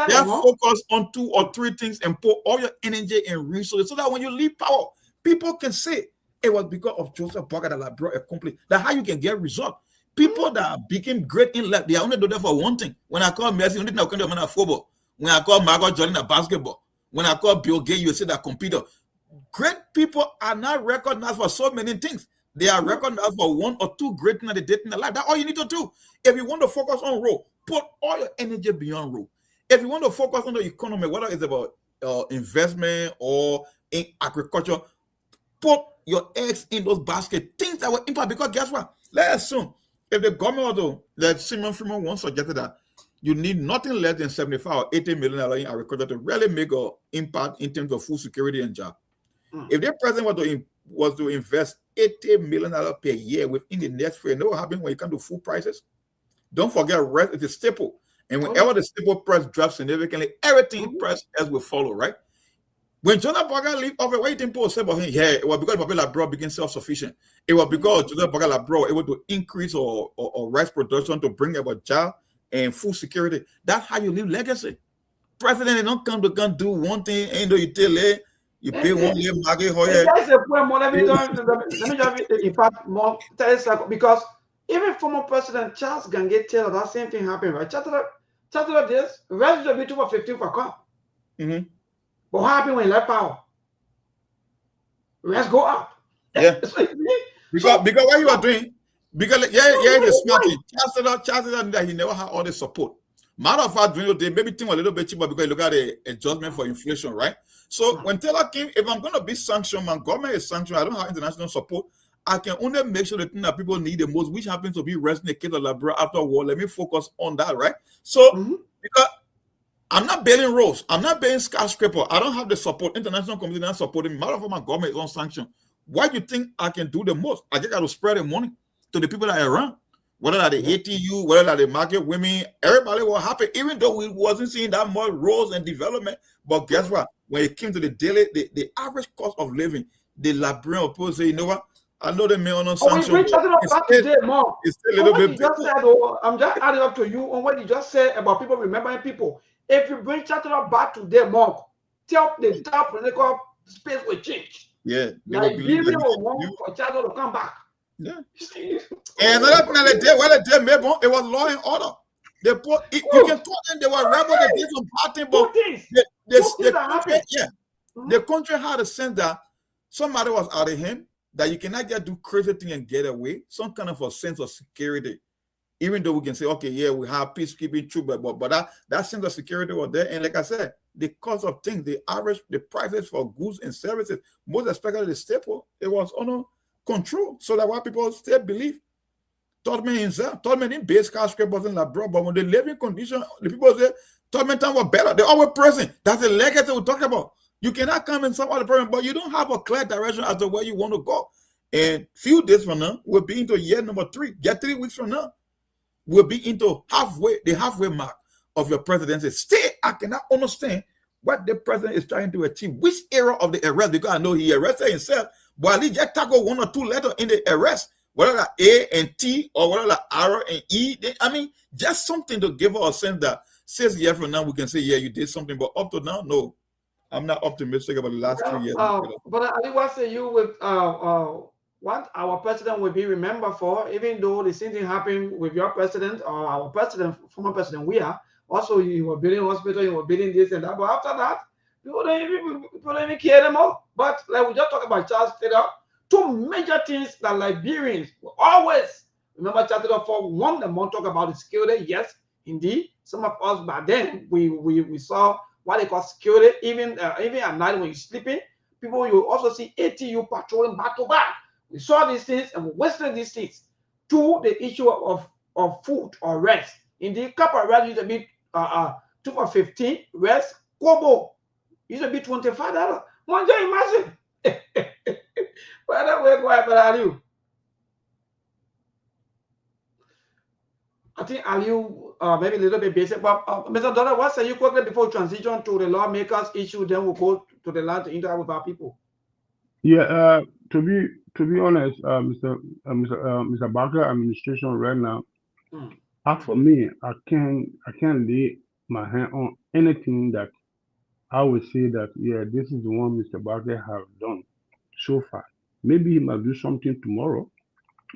They are focused on 2 or 3 things and put all your energy and resources so that when you leave power, people can say it was because of Joseph Boakai that I brought a complete. That's how you can get results. People that became great in life, they are only doing that for one thing. When I call Messi, only now kind of football. When I call Margot Jordan at basketball. When I call Bill Gates, you say that computer. Great people are not recognized for so many things. They are recognized for 1 or 2 great things that they did in their life. That's all you need to do. If you want to focus on role, put all your energy beyond role. If you want to focus on the economy, whether it's about investment or in agriculture, put your eggs in those baskets. Things that will impact, because guess what? Let's assume if the government, like Simon Freeman once suggested, that you need nothing less than $75 or $80 million in agriculture to really make an impact in terms of food security and job. If the president was to invest $80 million per year within the next year, you know what happens when you come to food prices? Don't forget, rest is a staple. And whenever the staple price drops significantly, everything price else will follow, right? When Joseph Boakai leave office, what do you think people say about him? Yeah, it was because Popular Bro became self-sufficient. It was because Joseph Boakai Bro able to increase or rice production to bring about job and food security. That's how you leave legacy. President, they don't come to do one thing, ain't though you tell it. You pay one year, that's a point. Let me just in fact more 30 seconds, because even former President Charles Gange Taylor, that same thing happened, right? Chattered this, rest of the for 15 for cup. But what happened when he left power? Let's go up. Yeah. because what you are doing, because it's a smart thing. Charles that he never had all the support. Matter of fact, during the day, maybe things were a little bit cheaper because you look at the adjustment for inflation, right? So when Taylor came, if I'm going to be sanctioned, my government is sanctioned, I don't have international support, I can only make sure the thing that people need the most, which happens to be resting the kids of Liberia after war. Let me focus on that, right? So, because I'm not building roads, I'm not building skyscraper, I don't have the support, international community not supporting me. Matter of fact, my government is on sanction. Why do you think I can do the most? I just got to spread the money to the people that are around. Whether that the ATU, whether that the market women, everybody was happy, even though we wasn't seeing that much roads and development. But guess what? When it came to the daily, the average cost of living, the Liberian people say, you know what? I know the man on sanction. We talking about today, Mom. It's still a little bit. Just said, I'm just adding up to you on what you just said about people remembering people. If you bring Chattanooga back today, Mom, tell the entire political space will change. Yeah. Liberia will want for Chattanooga to come back. Yeah. And another thing that they made, it was law and order. They put you can tell them they were rebel, they did some bad thing, but the country had a sense that somebody was out of him, that you cannot just do crazy thing and get away. Some kind of a sense of security. Even though we can say, okay, yeah, we have peacekeeping troops, but that sense of security was there. And like I said, the cost of things, the prices for goods and services, most especially the staple, it was under control. So that why people still believe. Todman himself, Todman didn't base skyscrapers in Labrador, but when the living condition, the people say Todman time was better. They're always present. That's the legacy we talk about. You cannot come in some other program, but you don't have a clear direction as to where you want to go. And few days from now, we'll be into year number 3. Get 3 weeks from now, we'll be into the halfway mark of your presidency. Still, I cannot understand what the president is trying to achieve. Which era of the arrest? Because I know he arrested himself, but at least just tackle 1 or 2 letters in the arrest. Whether like A and T or whether like R and E. I mean, just something to give us a sense that 6 years from now we can say, yeah, you did something. But up to now, no. I'm not optimistic about the last 3 years. But I think what say you with what our president will be remembered for, even though the same thing happened with your president or our president, former president, we are. Also, you were building hospital, you were building this and that. But after that, people don't even care anymore. But like we just talked about Charles Taylor, 2 major things that Liberians will always remember Charles Taylor for. One, the more talk about the security. Yes, indeed. Some of us back then, we saw what they call security, even at night when you're sleeping. People, you also see ATU patrolling back to back. We saw these things and we wasted these things. 2, the issue of food or rest. Indeed, cup of rest used to be 2 for 15. Rest, Kobo used to be $25. One day, imagine. By the way, where are you? I think Aliu maybe a little bit basic, but Mr. Dollar, what say you quickly before we transition to the lawmakers issue? Then we'll go to the land to interact with our people. Yeah, to be honest, Mr. Barker administration right now, as for me, I can't lay my hand on anything that I would say that this is the one Mr. Barker have done so far. Maybe he might do something tomorrow,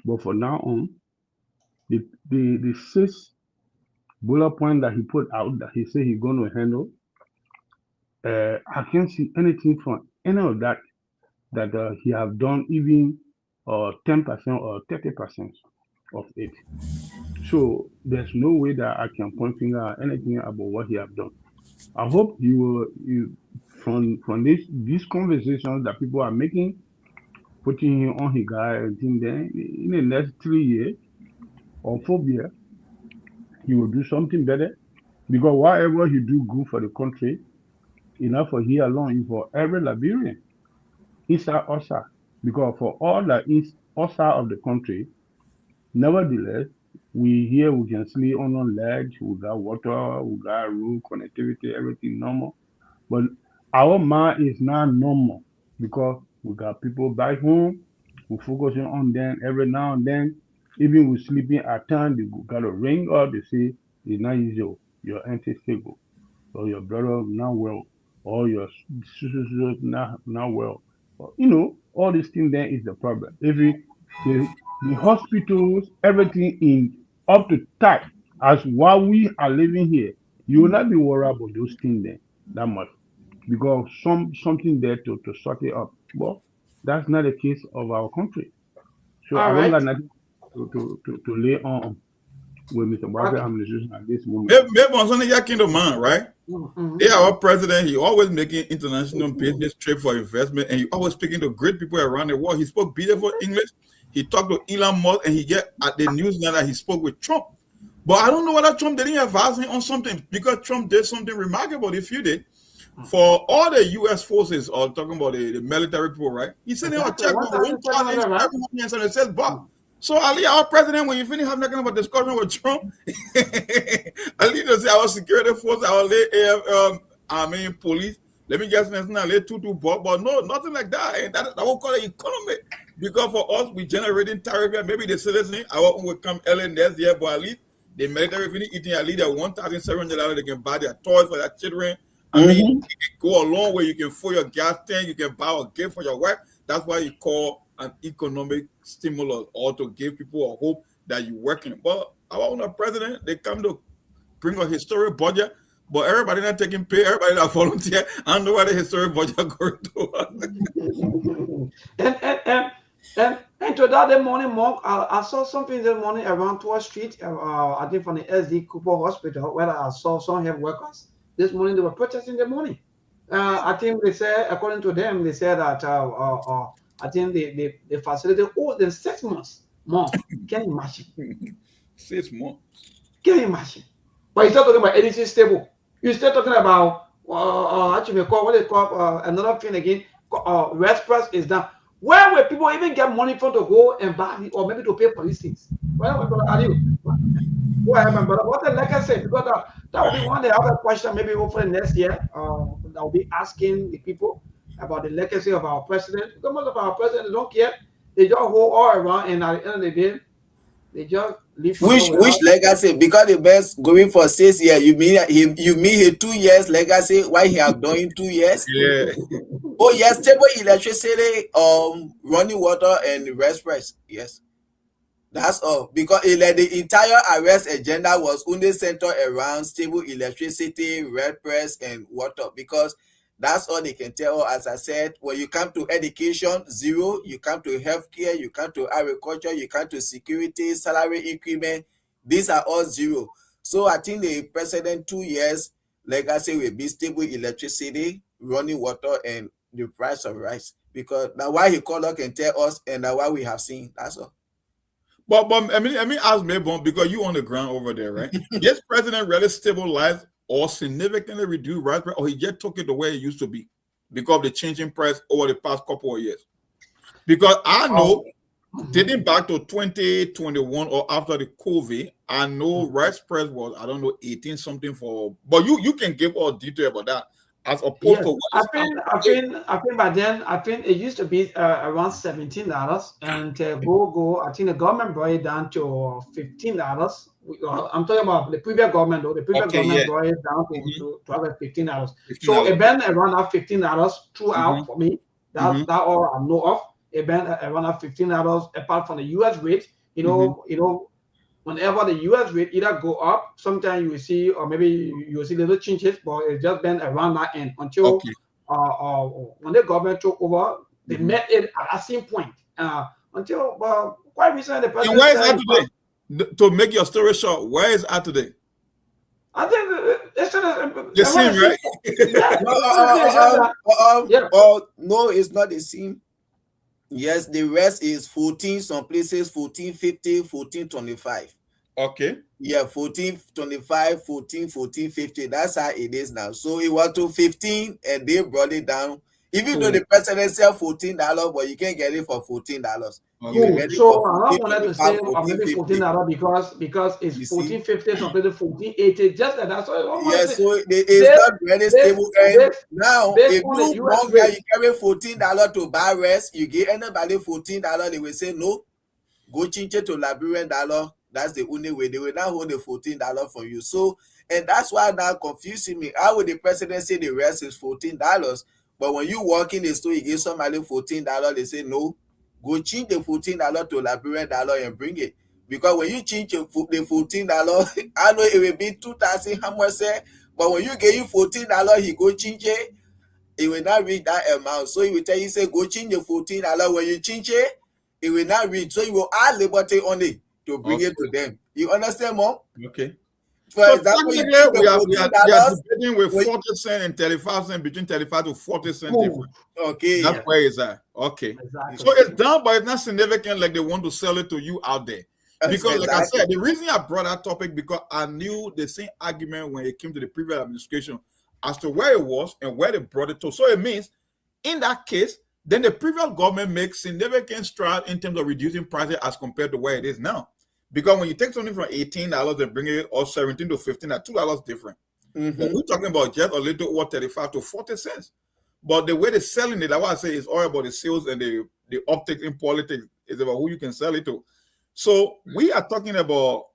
but for now on, the 6 bullet point that he put out that he said he's going to handle, I can't see anything from any of that he have done even 10% or 30% of it. So there's no way that I can point finger at anything about what he have done. I hope you from these conversations that people are making, putting him on his guy and thing, then in the next 3 years or 4 years, he will do something better. Because whatever he do good for the country, enough for here alone, is for every Liberian, inside outside. Because for all that is outside of the country, nevertheless, we can sleep on ledge, we got water, we got road connectivity, everything normal. But our mind is not normal because we got people back home, we're focusing on them every now and then. Even we sleeping at times, they got a ring up, they say, it's not easy, your auntie stable, or your brother not well, or your sister not well. All these things then is the problem. The hospitals, everything in up to tight, as while we are living here, you will not be worried about those things then that much. Because something there to sort it up. But that's not the case of our country. So I don't got nothing to lay on. with Mr. Barker administration at this moment. Maybe on something that came to mind, right? Yeah, our president, he always making international business trip for investment, and he always speaking to great people around the world. He spoke beautiful English. He talked to Elon Musk, and he get at the news now that he spoke with Trump. But I don't know whether Trump didn't advise him on something, because Trump did something remarkable this few days. For all the U.S. forces, or talking about the military people, right? He said they will check with 1,700 and says, Bob. So Ali, our president, when you finish having about discussion with Trump, Ali just say our security force, our police. Let me just mention that late 2 Bob, but no, nothing like that. And that will call it economy. Because for us, we generating tariff. Maybe the citizen, our own will come early next year, but at least the military finish eating at least $1,700, they can buy their toys for their children. I mean, you can go a long way. You can fill your gas tank. You can buy a gift for your wife. That's why you call an economic stimulus, or to give people a hope that you're working. But our own president, they come to bring a historic budget, but everybody not taking pay. Everybody not volunteer. I don't know why the historic budget going to. And to that morning, Mark, I saw something this morning around 12th Street. I think from the SD Cooper Hospital, where I saw some health workers. This morning they were protesting in the morning. I think they said, according to them, they said that I think the facility older than 6 months more. Can you imagine? 6 months. Can you imagine? But you're still talking about anything stable. You're still talking about actually what they call another thing again. Rest press is down. Where will people even get money from to go and buy or maybe to pay police things? Where are you? Go ahead, my brother. What the legacy? Because that will be one of the other questions maybe hopefully next year. I'll be asking the people about the legacy of our president. Because most of our presidents don't care. They just hold all around, and at the end of the day, they just leave. Which legacy? Because the best going for 6 years. You mean his 2 years legacy? Why he have done in 2 years? Yeah. Oh yes, stable electricity, running water, and rest price. Yes. That's all. Because the entire arrest agenda was only centered around stable electricity, red press, and water. Because that's all they can tell. As I said, when you come to education, zero. You come to healthcare, you come to agriculture, you come to security, salary increment. These are all zero. So I think the president 2 years legacy will be stable electricity, running water, and the price of rice. Because now why he called up and tell us, and now what we have seen. That's all. But I mean, ask me, because you on the ground over there, right? Yes, president really stabilized or significantly reduced rice price, or he just took it the way it used to be because of the changing price over the past couple of years. Because I know, dating back to 2021 or after the COVID, I know rice price was, I don't know, 18 something for, but you can give all detail about that. As opposed to I think by then it used to be around $17, and go. I think the government brought it down to $15. I'm talking about the previous government, though. The previous government brought it down to $15. So it been around that $15 throughout for me. That all I know of. It been around that $15 apart from the U.S. rate. You know. Whenever the U.S. rate either go up, sometimes you will see, or maybe you will see little changes, but it's just been around that end until when the government took over, they met it at that same point. Until quite recently, the president. And where is that today? To make your story short, where is that today? I think it's the same, right? No, it's not the same. Yes, the rest is 14, some places 14.50, 14.25. Okay. Yeah, 14.25, 14.50. That's how it is now. So it was to 15 and they brought it down. Even though the president said $14, but you can't get it for $14. So I wanted to say maybe $14 because it's 14.50, some places 14.80, just like that. So so it's not very stable. And now, if you carry $14 to buy rest, you give anybody $14, they will say no. Go change it to Liberian dollar. That's the only way. They will now hold the $14 from you. So, and that's why now confusing me. How would the president say the rest is $14? But when you walk in the store, you give somebody $14, they say no. Go change the $14 to Liberian dollar and bring it. Because when you change the $14, I know it will be 2,000 how much say, but when you get you $14, he go change it, it will not reach that amount. So he will tell you, say, go change the $14. When you change it, it will not reach. So you will add liberty on it to bring it to them. You understand, Mom? Okay. For So example, you technically, take we the are $14. debating with 40 cents and 35 cents, between 35 to 40 cents difference. Okay. That's where it's at. Okay. Exactly. So it's down, but it's not significant like they want to sell it to you out there. Because like I said, the reason I brought that topic because I knew the same argument when it came to the previous administration as to where it was and where they brought it to. So it means in that case, then the previous government makes significant strides in terms of reducing prices as compared to where it is now. Because when you take something from $18 and bring it or 17 to 15, at $2 different. But we're talking about just a little over 35 to 40 cents. But the way they're selling it, that's why I say it's all about the sales and the optics in politics. It's about who you can sell it to. So we are talking about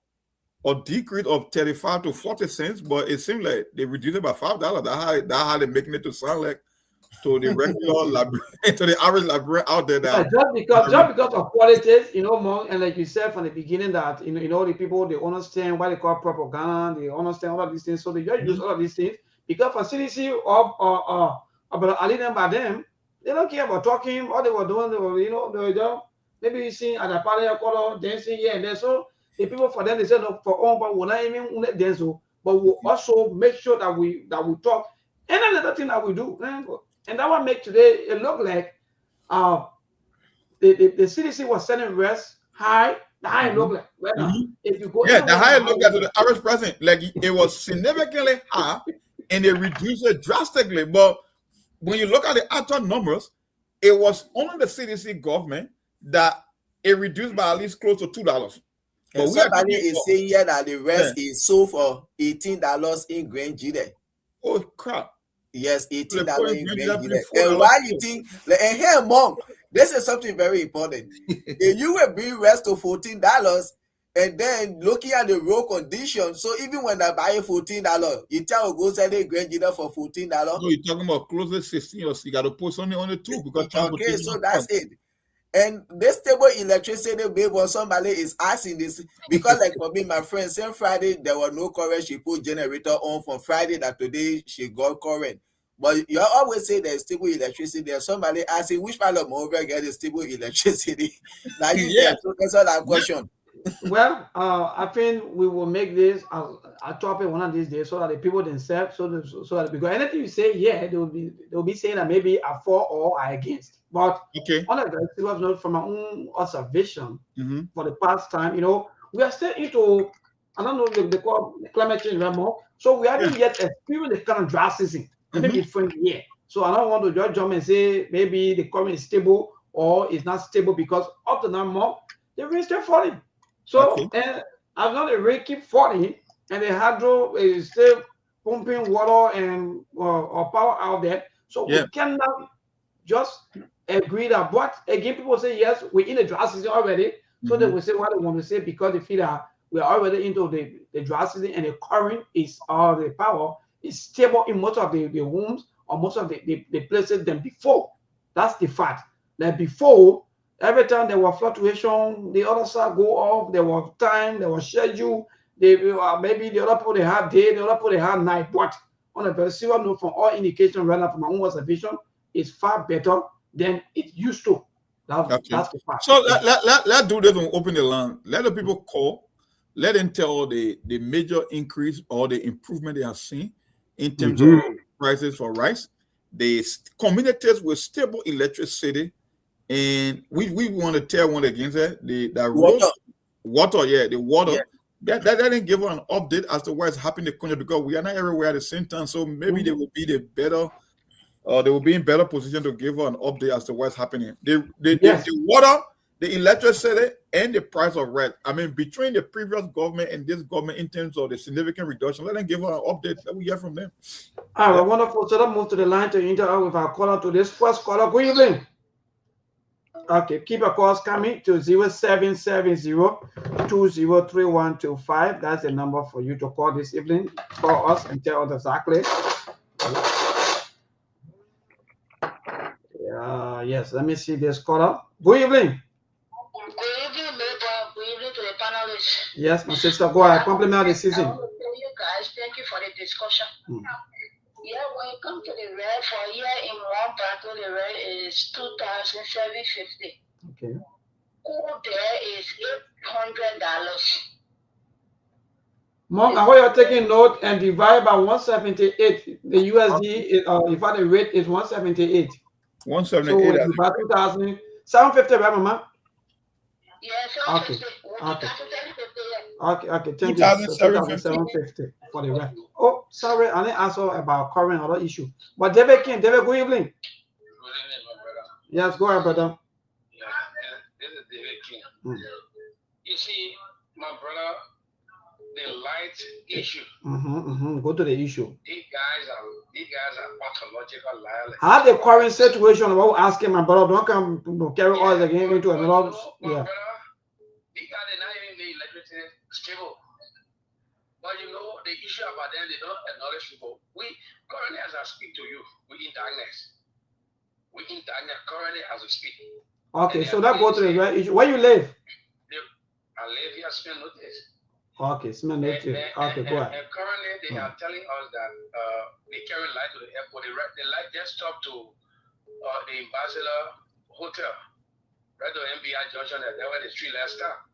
a decrease of 35 to 40 cents, but it seems like they reduced it by $5. That's how they're making it to sound like to the regular librarian, to the average librarian out there. That just because of politics, you know, Monk, and like you said from the beginning that you know the people, they understand what they call propaganda, they understand all of these things, so they just use all of these things because for CDC or about Ali them by them, they don't care about talking. What they were doing, they were, you know, they were just maybe you see at the party color dancing here and there. So the people for them they said no, for all, but we're not even dance, but we also make sure that we talk. And another thing that we do, and that one make today it look like the CDC was sending rest high. The high it look like right now. If you go, the high it look at the average person, like it was significantly high, and they reduced it drastically. But when you look at the actual numbers, it was only the CDC government that it reduced by at least close to $2. But somebody is saying here that the rest is sold for $18 in grain GD. Oh crap! Yes, $18 in grain GD. And why you think? And here, Mom, this is something very important. If you will bring rest to $14, and then looking at the road condition, so even when I buy $14, you tell go sell a grain GD for $14. No, you're talking about close to 16, or you got to put something on it too because okay, so that's it. And this stable electricity bill, when somebody is asking this, because like for me, my friend, same Friday, there was no current. She put generator on from Friday that today she got current. But you always say there's stable electricity. There's somebody asking which part of Moreover get the stable electricity. Now you so answer that question. Well, I think we will make this a topic one of these days so that the people themselves, so that because anything you say, they'll be saying that maybe are for or are against. But on a very serious note, from my own observation for the past time, you know, we are still into, I don't know, they call climate change more. So we haven't yet experienced the kind of dry season. Maybe different year. So I don't want to just jump and say maybe the current is stable or it's not stable because up to now more the rain still falling. So and as long as the rain keep falling and the hydro is still pumping water and or power out there, so we cannot just agree that. But again, people say yes, we're in the dry season already, so they will say what they want to say because they feel that we are already into the dry season and the current is the power is stable in most of the homes or most of the places than before. That's the fact. Like before, every time there was fluctuation, the other side go off, there was time, there was schedule, maybe the other people they had day, the other people they had night. But on a very serious note, from all indications right now from my own observation, it's far better than it used to. That's the fact. So let's do this and open the line. Let the people call. Let them tell the major increase or the improvement they have seen in terms of prices for rice. The communities with stable electricity, and we want to tell one against that. The water. That didn't give an update as to what's happening in the country because we are not everywhere at the same time. So maybe they will be they will be in better position to give an update as to what's happening. The water, the electricity, and the price of rent. I mean, between the previous government and this government in terms of the significant reduction, let them give an update that we hear from them. All right, wonderful. So let's move to the line to interact with our caller to this first caller. Good evening. Okay, keep your calls coming to 0770-203125. That's the number for you to call this evening. Call us and tell us exactly. Yes, let me see this caller. Good evening. Good evening, neighbor. Good evening to the panelists. Yes, my sister, go ahead. Compliment the season. I want to tell you guys, thank you for the discussion. Yeah, when it comes to the rent for a year in one battle, the rent is $2,750. Okay. Cool there is $800. Monk, I hope you're taking note and divide by 178. The USD, if I the rate is 178. 178. So about 2,000, 750, right, Mama? Yes, Okay. 750. Okay, thank you. So 2,750. 2,750 for the rest. Oh, sorry, I didn't answer about current other issue. But David King, David, good evening. Good evening, my brother. Yes, go ahead, brother. Yeah, this is David King. You see, my brother, the light issue. Go to the issue. These guys are pathological liars. How the current situation about asking my brother, don't come carry us again into another. My brother, these guys are not even the electricity stable. But you know, the issue about them, they don't acknowledge people. We currently, as I speak to you, we in darkness. We in darkness currently as we speak. Okay, so that go to the right issue. Where you live? I live here, Smith Notice. Okay, Smith Notice. Okay, go ahead. And currently, they are telling us that they carry light to the airport. The light just stopped to the Ambassador Hotel, right to MBI Junction, there where the street last stop.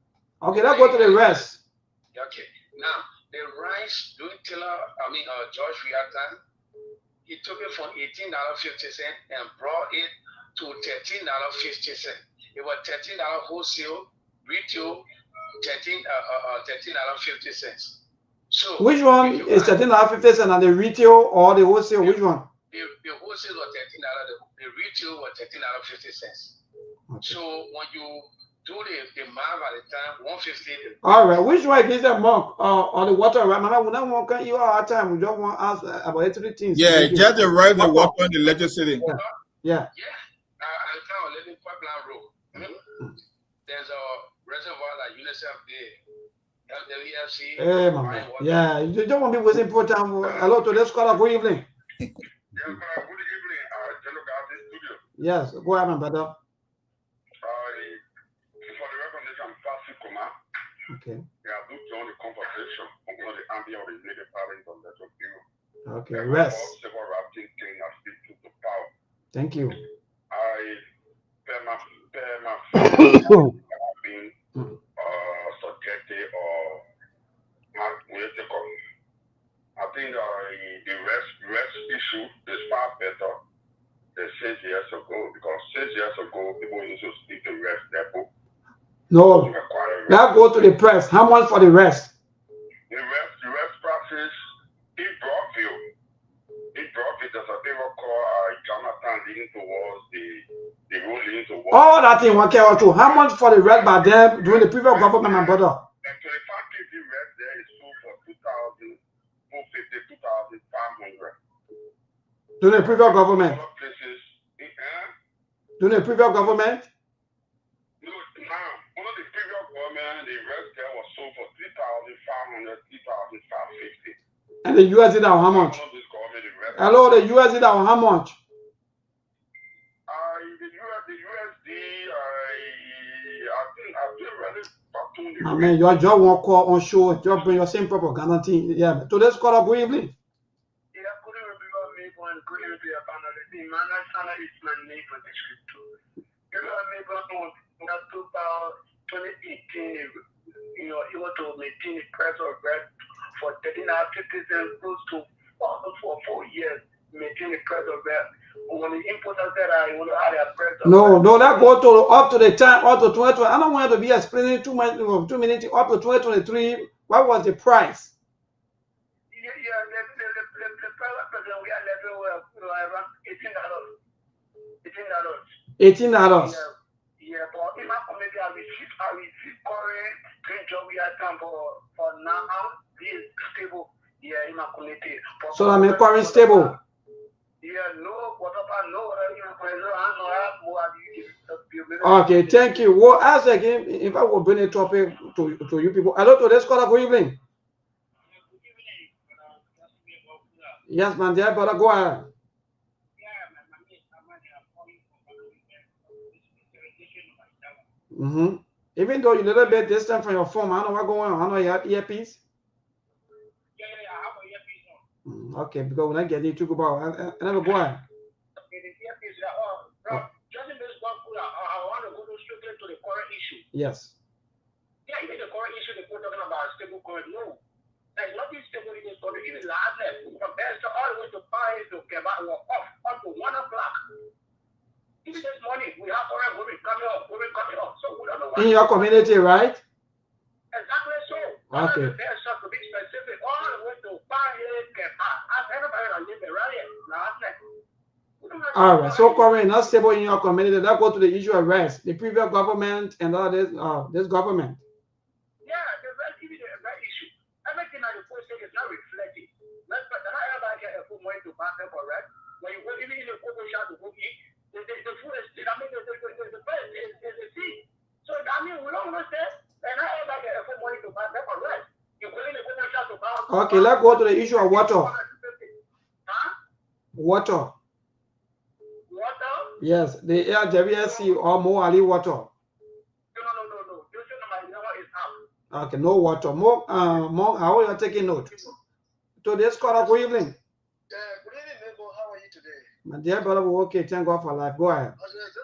Okay, that go to the rest. Okay, now the rice during George Weah time, he took it from $18.50 and brought it to $13.50. It was $13 wholesale, retail, $13.50. So which one is $13.50 and the retail or the wholesale? Which one? The wholesale was $13. The retail was $13.50. Okay. So when you do the math at the time, 150. All right, which one is that Monk on the water? Right, man, we don't want you all our time. We don't want to ask about 3 things. Yeah, just the right the water in the legislature. Yeah. I can't live in Pipeline Road. There's a reservoir that UNICEF did. WFC. Hey, man. Yeah, you don't want me wasting poor time. Hello to this caller. Good evening. Yes, good evening. Jello Garden Studio. Yes, go ahead, my brother. For the recognition, Fasi Kuma. Okay. Yeah, do join the conversation. I'm going to ambient or the native parents on that of you. Okay, rest. Several rapting thing I speak to the power. Thank you. I bear my being subjected or I think the rest issue is far better than 6 years ago because 6 years ago people used to speak the rest depot. No, now go to the press. How much for the rest? The rest process in Broadville. There's a paper called Jonathan leading towards the road leading towards. All that thing one care too. How much for the rest by them during the previous government, my brother? And 25 kg rest there is sold for 2,450, 2,500. During the previous government. Other places, during the previous government. No, now under the previous government, the rest there was sold for 3,500, 3,550. And the USD now how much? Hello, the USD now how much? The USD, I think I mean, your job won't call on show. Just bring your same propaganda thing. Yeah, today's call up. Good evening. Yeah, good evening, good evening to your panel. The man is my neighbor. You know, neighbor about 2018. You know, he was to maintain the price of bread for 13.50 close to for 4 years. Maintain the price of bread. When the importer said I want to add a price of no, that go to up to the time, up to 2020. I don't want to be explaining too much, 2 minutes up to 2023. What was the price? Yeah, the price of bread we are level around $18. $18. Yeah, but in my community, I receive current green job we are time for now. This stable. Yeah, in my community. So I'm current stable. Yeah, no, whatever, no, okay, thank you. Well, ask again if I will bring a topic to you people. Hello to this caller. Good evening. Yes, man, dear brother, go ahead. Even though you're a little bit distant from your phone, I know what's going on. I know you have earpiece. Okay, because when I get it to go about, I never go on. I want to go straight to the current issue. Yes. Yeah, even the current issue, they're talking about stable current. No, there's the last night from there to all the way to Paris to Quebec were off until 1 o'clock. Even this morning, we have foreign women coming up. So we don't know what. In your community, right? Exactly so. Okay. There's to be specific, all the way to Paris, Quebec. As anybody that live around here last night. All right. So, Corey, not stable in your community. Let's go to the issue of rest. The previous government and all this, this government. Yeah, the rest even the right issue. Everything that the post is not reflecting. Let's but not everybody get a full money to back up for rest. When you go even in the photo shot to go eat, the food is still. I mean, the best is the seed. So I mean, we don't understand. And not everybody get a full money to back up for rest. You go in the photo shot to back. Okay, let's go to the issue of water. Huh? Water. Water? Yes, the LWSC or more Ali water. No. You should know my number is up. Okay, no water. More, how are you taking note? Today's call, good evening. Good evening, Mabel. How are you today? My dear brother, we're okay. Thank God for life. Go ahead. This is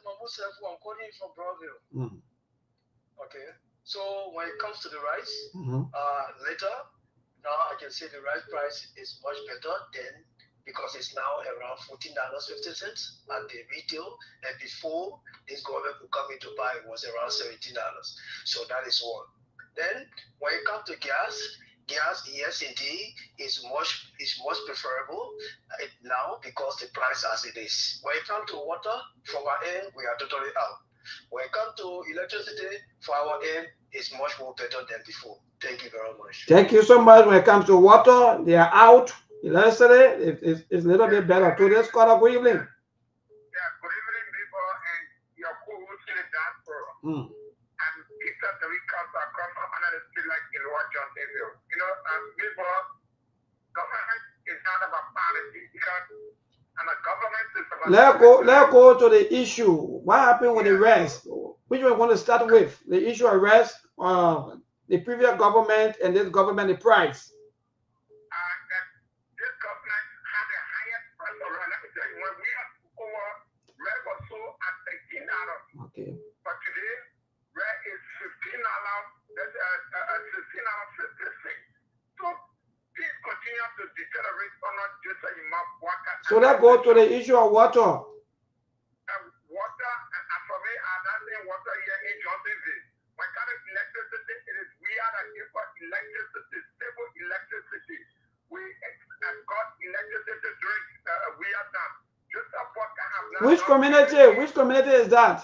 Mahmoud Sefu. I'm calling from Broadville. Okay. So when it comes to the rice, later, now I can say the rice price is much better than because it's now around $14.50 at the retail, and before this government could come in to buy, it was around $17. So that is one. Then when it comes to gas, yes indeed, is much preferable now because the price as it is. When it comes to water, from our end, we are totally out. When it comes to electricity, for our end, it's much more better than before. Thank you very much. Thank you so much. When it comes to water, they are out. Yesterday, it's a little bit better. Today's call, good evening. Yeah, good evening, people, and your co-host in the diaspora. And Peter Tariq across another street like in Lower Johnsonville. You know, people, government is not about policy because and the government is about Let's go to the issue. What happened with the rest? Which one want to start with? The issue of rest, the previous government and this government, the price. This government had the highest price around. Let me tell you, when we had over red was sold at $18. Okay. But today, red is $15. That's $16.56. So please continue to deteriorate or not just a map water. So let's go to the issue of water. Water, and for me, I'm not saying water here in Johnsonville. When kind of electricity, it is we are the electricity, stable electricity. We have got electricity during we are done. Just support I have now. Which community? Which community is that?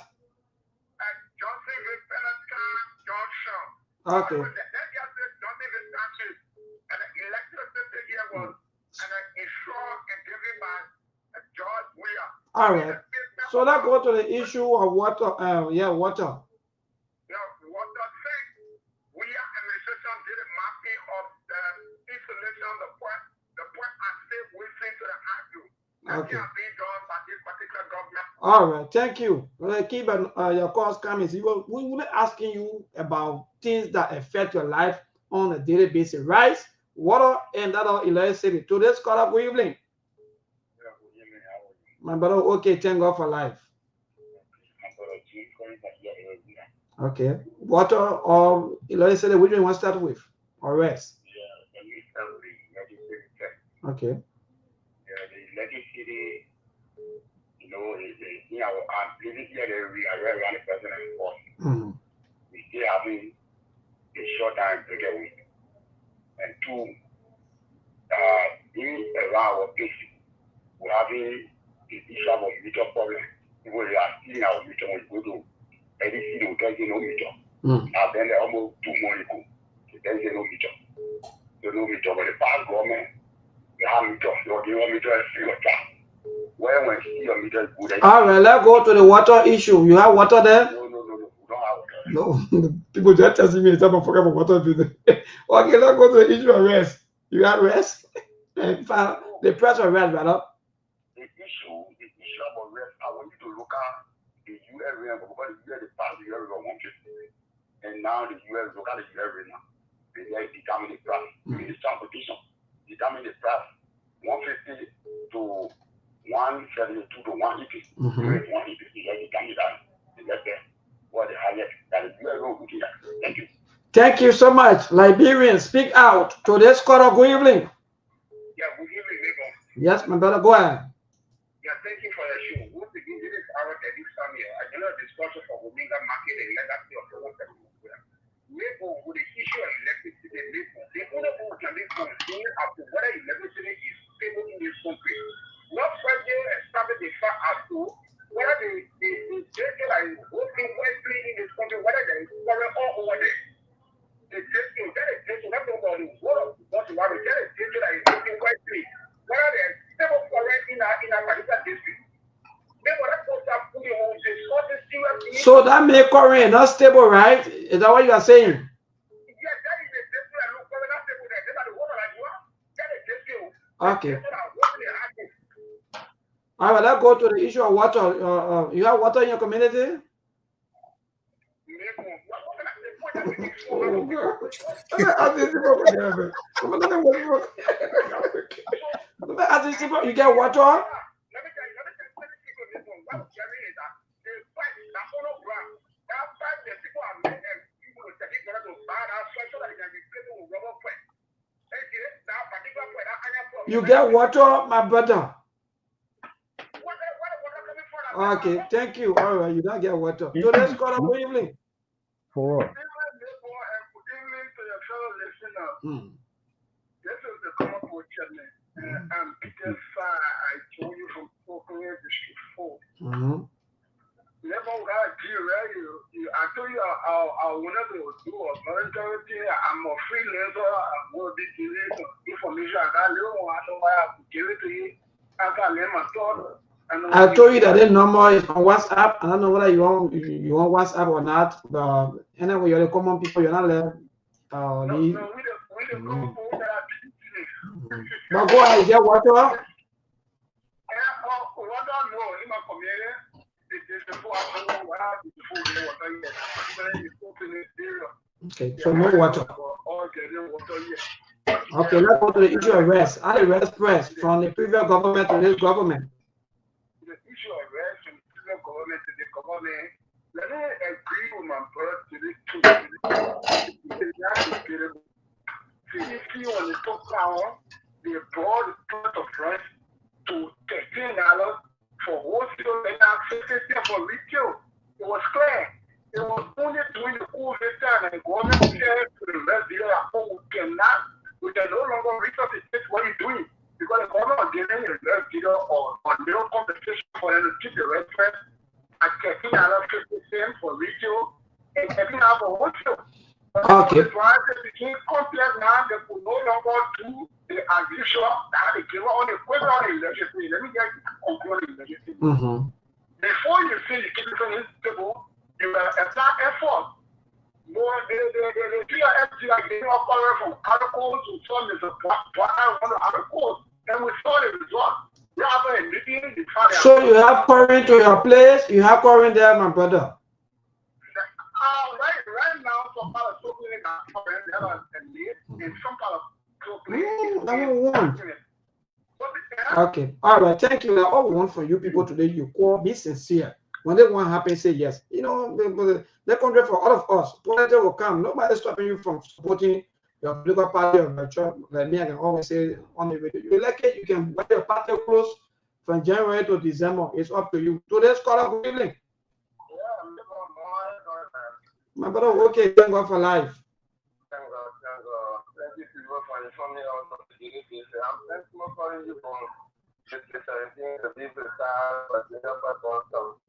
Johnsonville, Penatcan, Junction. Okay. Johnsonville Township. And the electricity here was insured and given by George Weir. All right. So let's go to the issue of water. Water. Water thing. We administration did a mapping of the installation of the point and safe within to the hydro. Okay. That being done by this particular government. All right. Thank you. Keep your calls coming. We will be asking you about things that affect your life on a daily basis. Rice, water, and that are electricity. Today's caller, good evening. My brother, okay, thank God for life. Okay. Water or electricity, which one you want to start with? Or rest? Okay. The electricity, you know, in our living here, we are very around the president force. We still having a short time to get with. And two, being around our place, we're having the issue of meter problem. People are stealing our meter when we go to any city, we can't get no meter. Now then they almost 2 months ago, they can't get no meter. So no meter, but the past government, they have meter. So they want meter free of charge. When we see your meter is good. All right, let's go to the water issue. You have water there? No, we don't have water. No, people just telling me it's not forget about water. Okay, let's go to the issue of rest. You have rest? And the price of rest, brother. The issue about rest, I want you to look at the US rent because the US is past the US rent 150. And now the US, look at the US rent now. They determine the price. It's transportation. Determine the price. 150 to 172 to 180. US 180, they determine that. That's what the highest that the US rent looking at. Thank you. Thank you so much. Liberians, speak out. Today's caller, good evening. Yes, my brother, go ahead. Yeah, thank you for your show. Once again, this is our this time here. I know discussion for Omega market and legacy of the water. Maybe with the issue of electricity, the only thing we can be concerned as to whether electricity is stable in this country. Not Friday establish the fact as to whether the data that is working wisely in this country, whether there is current or over there. The data, that is data, not about the word of what you want, that is data that is working wisely, whether there is stable current in a particular district. So that make current not stable, right? Is that what you are saying? Okay. All right, let's go to the issue of water. You have water in your community? You get water? You get water, my brother. Okay, thank you. All right, you don't get water. So let's call up good evening. For what? This is the common question. I'm Peter Far. I told you from Portland District 4. Never got I told you I wanted to do a volunteer thing. I'm a freelancer. I'm going to be giving information. I got little. I know why I have to give it to you. I got let my thought. I told you that the number is on WhatsApp. I don't know whether you want WhatsApp or not, but anyway, you're the common people. You're not there. But go ahead, get water. Okay, so no water. Okay, let's go to the issue of rest. How the rest press from the previous government to this government? The issue of rest from the previous government to the government, let me agree with my brother to this too. See, on the top power, they brought the price of rest to $13 for wholesale and now $50 for retail. It was clear. It was only during the COVID time and the government said to the rest dealer that we can no longer resource what you're doing because the government was giving the rest dealer or no compensation for them to keep the rest price at $13.50 for retail and $13 for wholesale. Okay. It became complex now. They could no longer do the agriculture that they give on the equipment on the electricity. Let me get concluded electricity. Before you say you keep it stable, you apply effort. More the PRFG like they are calling from articles to some is a articles. And we saw the result. We have a meeting. So you have current to your place. You have current there, my brother. Right now, some part of Brooklyn are current and some part of Brooklyn. Okay, all right, thank you. All we want from you people today, you call, be sincere. When they want to happen, say yes. You know, the country for all of us, politics will come. Nobody's stopping you from supporting your political party or your church. Like me, I can always say on the video, you like it, you can wear your party clothes from January to December. It's up to you. Today's caller, good evening. My brother, okay, thank God for life. Thank God. Thank you for informing us of the disease. I'm thankful for you for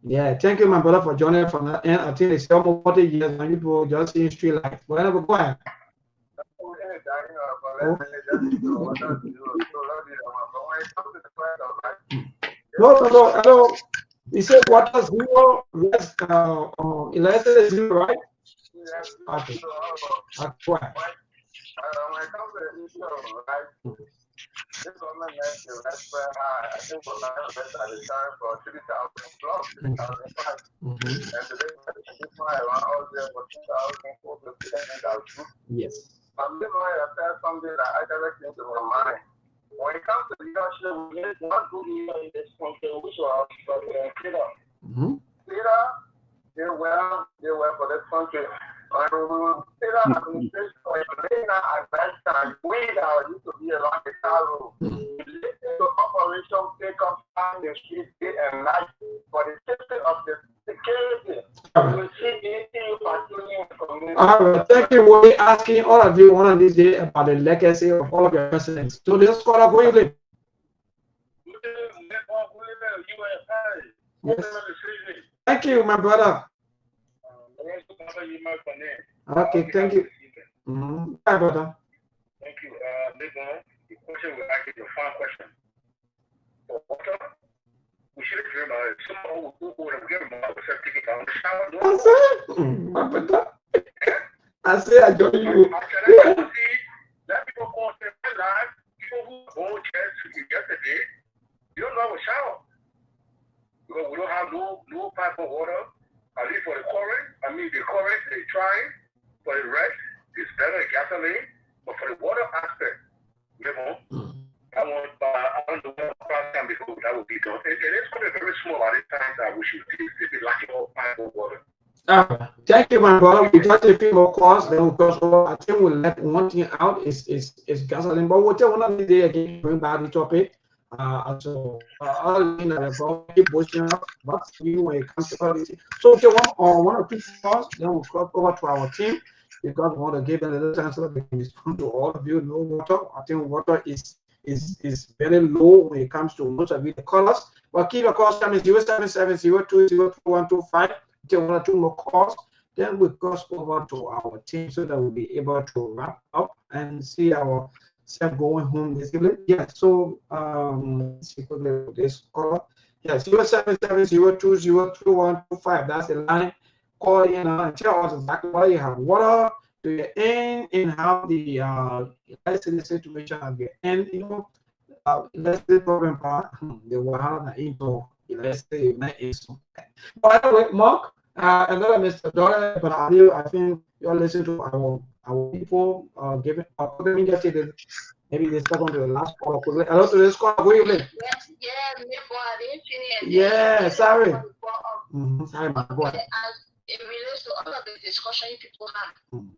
yeah, thank you, my brother, for joining from that end. I think it's almost 40 years and you people just seeing street life. Whatever, go ahead. No. You said water zero, rest, electricity zero, right? Okay. Go ahead. When it comes to the issue of life, this government makes the rest very high. I think we're not at the time for 3,000 plus, 3,005. And today, this one around out there for 2,450. Yes. I'm just going to tell something that I directly into my mind. When it comes to leadership, we need one good leader in this country, which was Peter. Peter, they were for this country. Peter administration, when at that time, we used to be around the car road. the operation take up on the street day and night for the safety of the security. You see anything you patrolling from All right, thank you. We'll be asking all of you one of these days about the legacy of all of your presidents. So this caller, where you live? Yes. Thank you, my brother. Okay, thank you. Bye, brother. Thank you. The question will ask you a fun question. For water, we should have about it. Someone who would have given about septic account shower. I said, my brother. I said, I join you. Let people go and say, live, people who go church yesterday, you don't have a shower. Because we don't have no pipe of water. At least for the current, they're trying. For the rest, it's better gasoline. But for the water aspect, you know, I don't know what time before that will be done. It is going to be very small at this time that we should be lacking all pipe of water. Thank you, my brother. We got a few more calls. Then we'll cross over. I think we'll let one thing out is gasoline. But we'll tell one of the day again, bring back the topic. So all in the keep pushing up, but you when it comes to policy. So if you want one or two calls, then we'll cross over to our team because we want to give them a little time so that they can respond to all of you. No water. I think water is very low when it comes to most of you the callers. But keep your calls coming 07702022125. Take one or two more calls, then we cross over to our team so that we'll be able to wrap up and see our self going home this evening. Yeah, so let's see quickly this call. Yeah, 07702022125. That's the line. Call in and tell us exactly why you have water. Do you end in how the let's say the situation at the end, you know, let's say problem part the wahala into let's say not issue. By the way, Mark, another Mr. Dollar, but I think you're listening to our people giving let me just say this. Maybe they start on to the last call. Hello to this call. Where you live? Yeah, sorry. Sorry, my boy. It relates to all of the discussion people have. And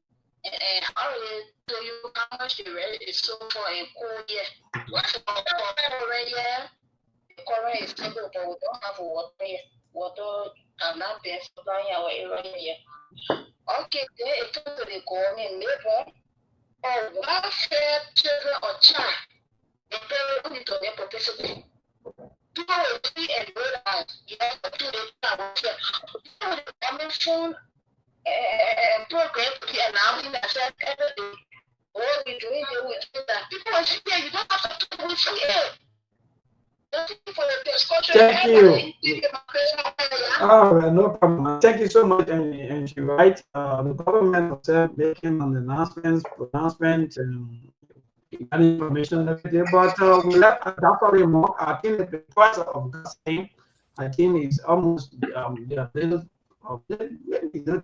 already tell you how much the rent is so far in cool year. What's the current year? The current is stable, but we don't have water and not being supplying our area here. Okay, then it comes to the government labor or welfare children or child. The parent need to be professional. People will see and realize yes, to the welfare. People will come phone and program to be announcing themselves every day. What we doing there with that people will see you don't have to talk with you. Thank you. All right, no problem. Thank you so much. And you're right. The government was making an pronouncement, and information every day. But we let that more. I think that the price of gasoline, I think, is almost little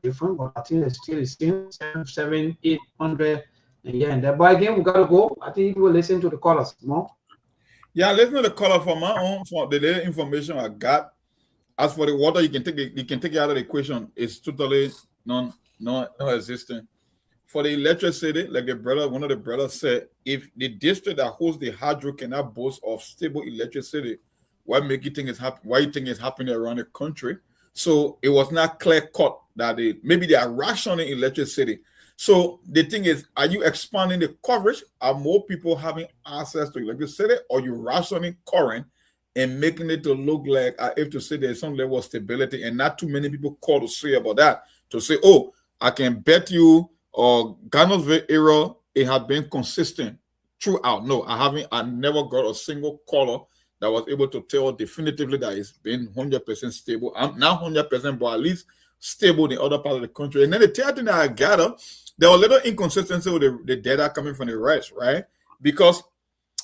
different, but I think it's still the same 700-800. And then, but again, we gotta go. I think you will listen to the callers more. Yeah, listen to the caller for my own, for the little information I got. As for the water, you can take it out of the equation. It's totally non-existent. For the electricity, like one of the brothers said, if the district that holds the hydro cannot boast of stable electricity, why you think it's happening around the country? So it was not clear cut that maybe they are rationing electricity. So the thing is, are you expanding the coverage? Are more people having access to electricity, or you rationing current and making it to look like if to say there's some level of stability, and not too many people call to say about that, to say, oh, I can bet you Ghana's era, it had been consistent throughout. No, I never got a single caller that was able to tell definitively that it's been 100% stable. I'm not 100%, but at least stable in the other part of the country. And then the third thing that I gather, there was a little inconsistency with the data coming from the rest, right? Because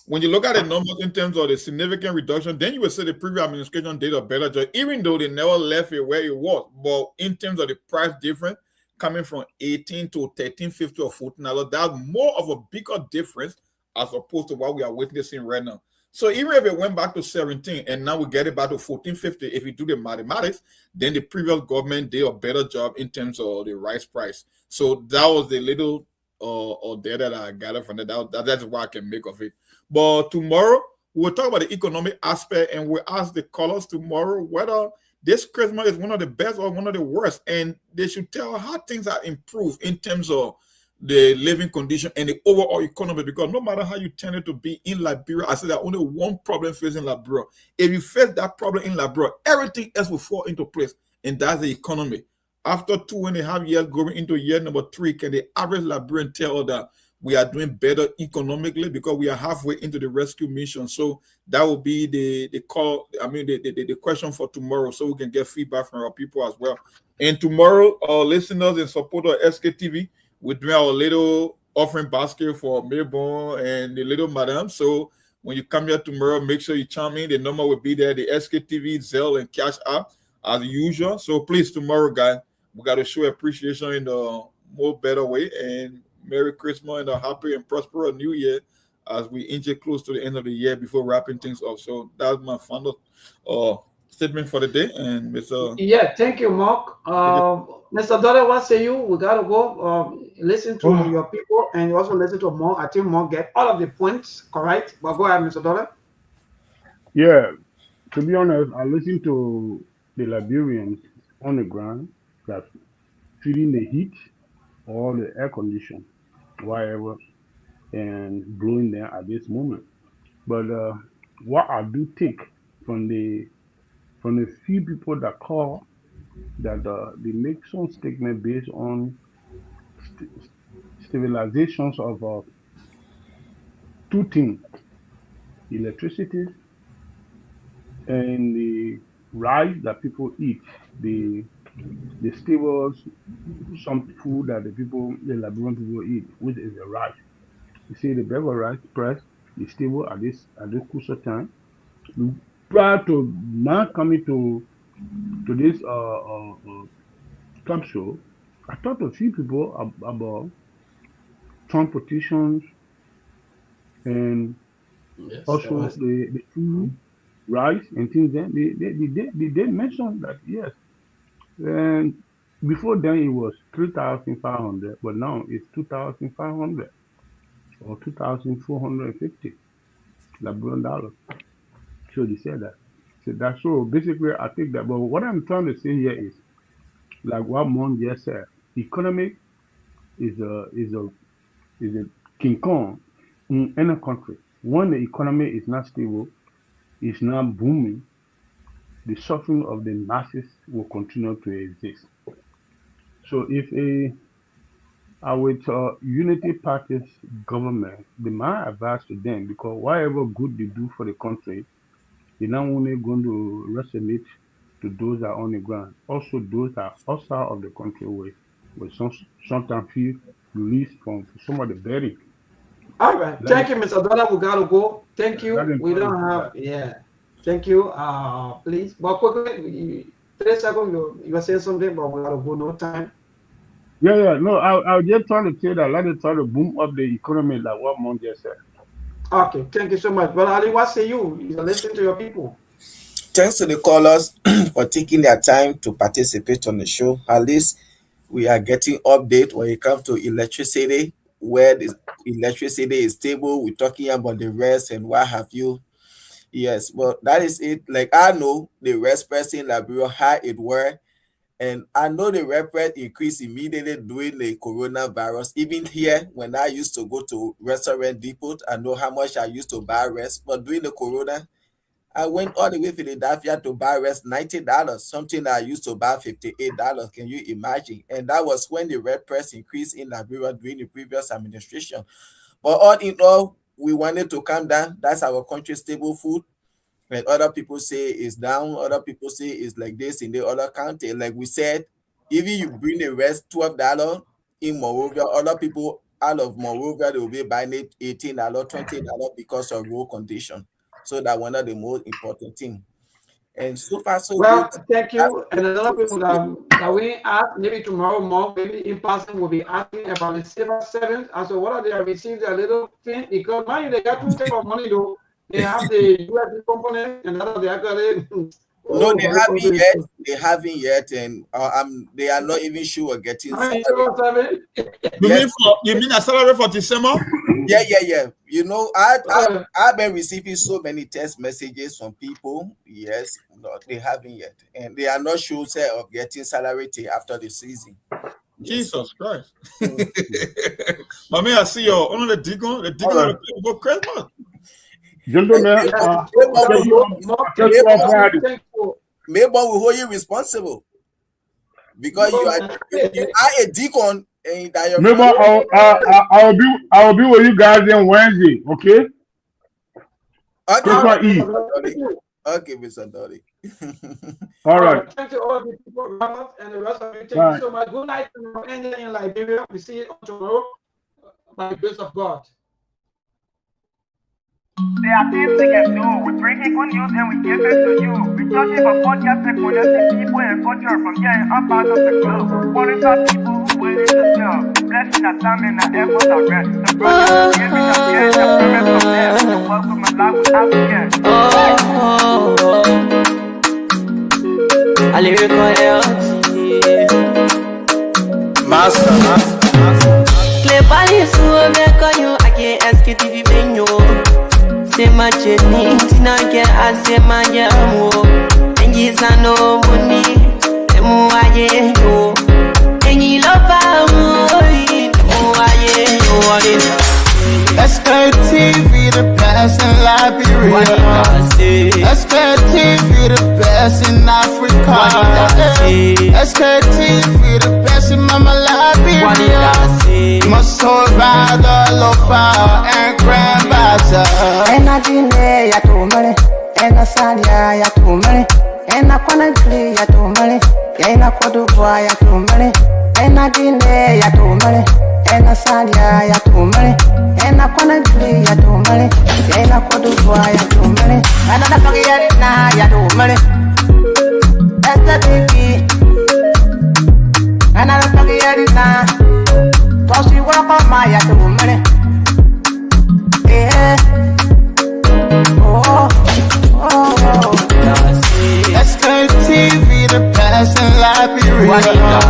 when you look at the numbers in terms of the significant reduction, then you will say the previous administration did a better job, even though they never left it where it was. But in terms of the price difference coming from 18 to 13.50 or $14, that's more of a bigger difference as opposed to what we are witnessing right now. So even if it went back to 17 and now we get it back to 14.50, if you do the mathematics, then the previous government did a better job in terms of the rice price. So that was the little data that I gathered from that. That's what I can make of it. But tomorrow we'll talk about the economic aspect, and we'll ask the callers tomorrow whether this Christmas is one of the best or one of the worst, and they should tell how things are improved in terms of the living condition and the overall economy. Because no matter how you tend it to be in Liberia, I said that only one problem facing Liberia. If you face that problem in Liberia, everything else will fall into place, and that's the economy. After 2.5 years going into year number 3, can the average Liberian tell that we are doing better economically because we are halfway into the rescue mission? So that will be the call. I mean, the question for tomorrow, so we can get feedback from our people as well. And tomorrow, our listeners and supporters of SKTV, we're doing our little offering basket for Melbourne and the little madam. So when you come here tomorrow, make sure you chime in. The number will be there, the SKTV, Zelle, and Cash App as usual. So please, tomorrow, guys, we got to show appreciation in a more better way. And Merry Christmas and a happy and prosperous New Year as we inch close to the end of the year before wrapping things up. So that's my final statement for the day. And Mr. Yeah, thank you, Mark. Mr. Dollar, what say you? We gotta go listen to your people and also listen to Mark. I think Mark get all of the points correct. But go ahead, Mr. Dollar. Yeah, to be honest, I listened to the Liberians on the ground that feeling the heat or the air condition, whatever, and blowing them at this moment. But what I do take from the few people that call, that they make some statement based on civilizations of two things: electricity and the rice that people eat, the staples, some food that the Liberian people eat, which is the rice. You see, the bag of rice price is stable at this crucial time. Prior to not coming to this camp show, I talked to a few people about transportations and also the food, rice and things. Then they did mention that yes, and before then it was 3,500, but now it's 2,500 or 2,450 Liberian dollars. So they said that. So that's so basically I think that. But what I'm trying to say here is, like what Mon just said, economic is a King Kong in any country. When the economy is not stable, it's not booming, the suffering of the masses will continue to exist. So if with unity party's government, my advice to them, because whatever good they do for the country, they're not only going to resonate to those that are on the ground, also those that are outside of the country with sometimes feel released from some of the burden. All right. Thank you, Mr. Dollar. We gotta go. Thank you. We don't have Thank you. Please. But quickly, 3 seconds, you were saying something, but we gotta go, no time. Yeah. No, I was just trying to say that let it try to boom up the economy like what Mon just said. Okay, thank you so much. But Ali, what say you? You listen to your people. Thanks to the callers for taking their time to participate on the show. At least we are getting update when it comes to electricity, where the electricity is stable. We're talking about the rest and what have you. Yes, but that is it. Like I know the rest price in Liberia, how it were, and I know the rest price increased immediately during the coronavirus. Even here, when I used to go to restaurant depot, I know how much I used to buy rest. But during the corona, I went all the way to Philadelphia to buy rest $90, something that I used to buy $58. Can you imagine? And that was when the red press increased in Liberia during the previous administration. But all in all, we wanted to calm down. That's our country's stable food. And other people say it's down. Other people say it's like this in the other county. Like we said, even you bring the rest $12 in Monrovia, other people out of Monrovia, they will be buying it $18, $20 because of road condition. So that one of the most important things. And so far, so well, good. Thank you. And a lot of people that we ask, maybe tomorrow more, maybe in person, will be asking about the civil servants. And so what are they received a little thing? Because now they got 2 types of money though. They have the US component and other they actually. No, they haven't yet. They haven't yet, and they are not even sure getting salary. You mean a salary for December? Yeah. You know, I've been receiving so many text messages from people. Yes, no, they haven't yet, and they are not sure of getting salary till after the season. Jesus Christ. I mean, I see your on the Deacon for Christmas. Gentlemen, Maybe we hold you responsible because you are a deacon. And maybe I'll be with you guys on Wednesday, okay? Christmas Eve. Okay, Mr. Dolly. All right. Thank you all the people, Ramos, and the rest of you. Thank you so much. Good night to India in Liberia. We see you tomorrow by the grace of God. There are things we can do. We bring in good news and we give it to you. We touch it for podcast and connecting people and culture from here and up out of the globe. Monitor people who waiting to sell. Blessing that time and the efforts are rest. The project is giving us here and the premise from there. The welcome and life without fear. A lyrical health. Master. Clay Paris, who make you? I can't ask it if you been you. Say my journey, Tina get I say my jamo. And you no money, and I you. And you love Sktv, the best in Liberia. Sktv, the best in Africa. Sktv, the best in Mama Liberia. Must hold by the lofa and grandbaza. And I didn't ya to money, and I said ya to money, and I wanna play ya to money, and I could do ya to money, and I didn't ya to money, and I said ya to money, and I wanna play ya to money, and I could do ya to money, and I don't get it now ya to money. That's the baby, and I don't get it now. Cause you walk on my ya to money. Yeah. Sktv, the best in Liberia.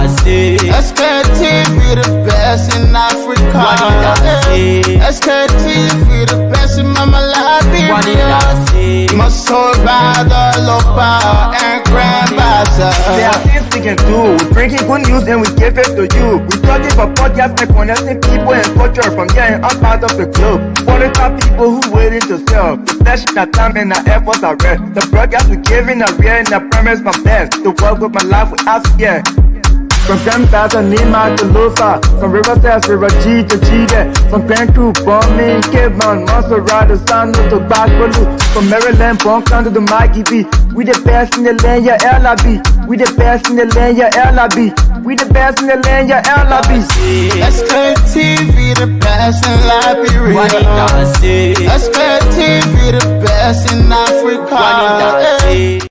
Sktv, the best in Africa. Sktv, the best in Mama Liberia. Must hold by the lofa and grandbaza. There are things we can do. We bring in good news and we give it to you. We talk it for podcast and connecting people and culture from here and up out of the globe. Monitor people who waiting to sell. The flashing that time and the efforts are rest. The broadcast we giving a real and the premise my best. To work with my life without fear. From Grandfather Nima to Lufa, from Riverside, River G to Chile, from Grand Crew, Bombing, Kidman, Montserrat, San to Backwalu, from Maryland, Bonkan to the Mikey B. We the best in the land, yeah, LIB. We the best in the land, yeah, LIB. We the best in the land, yeah, LIB. Sktv, the best in Liberia. Sktv, the best in Africa.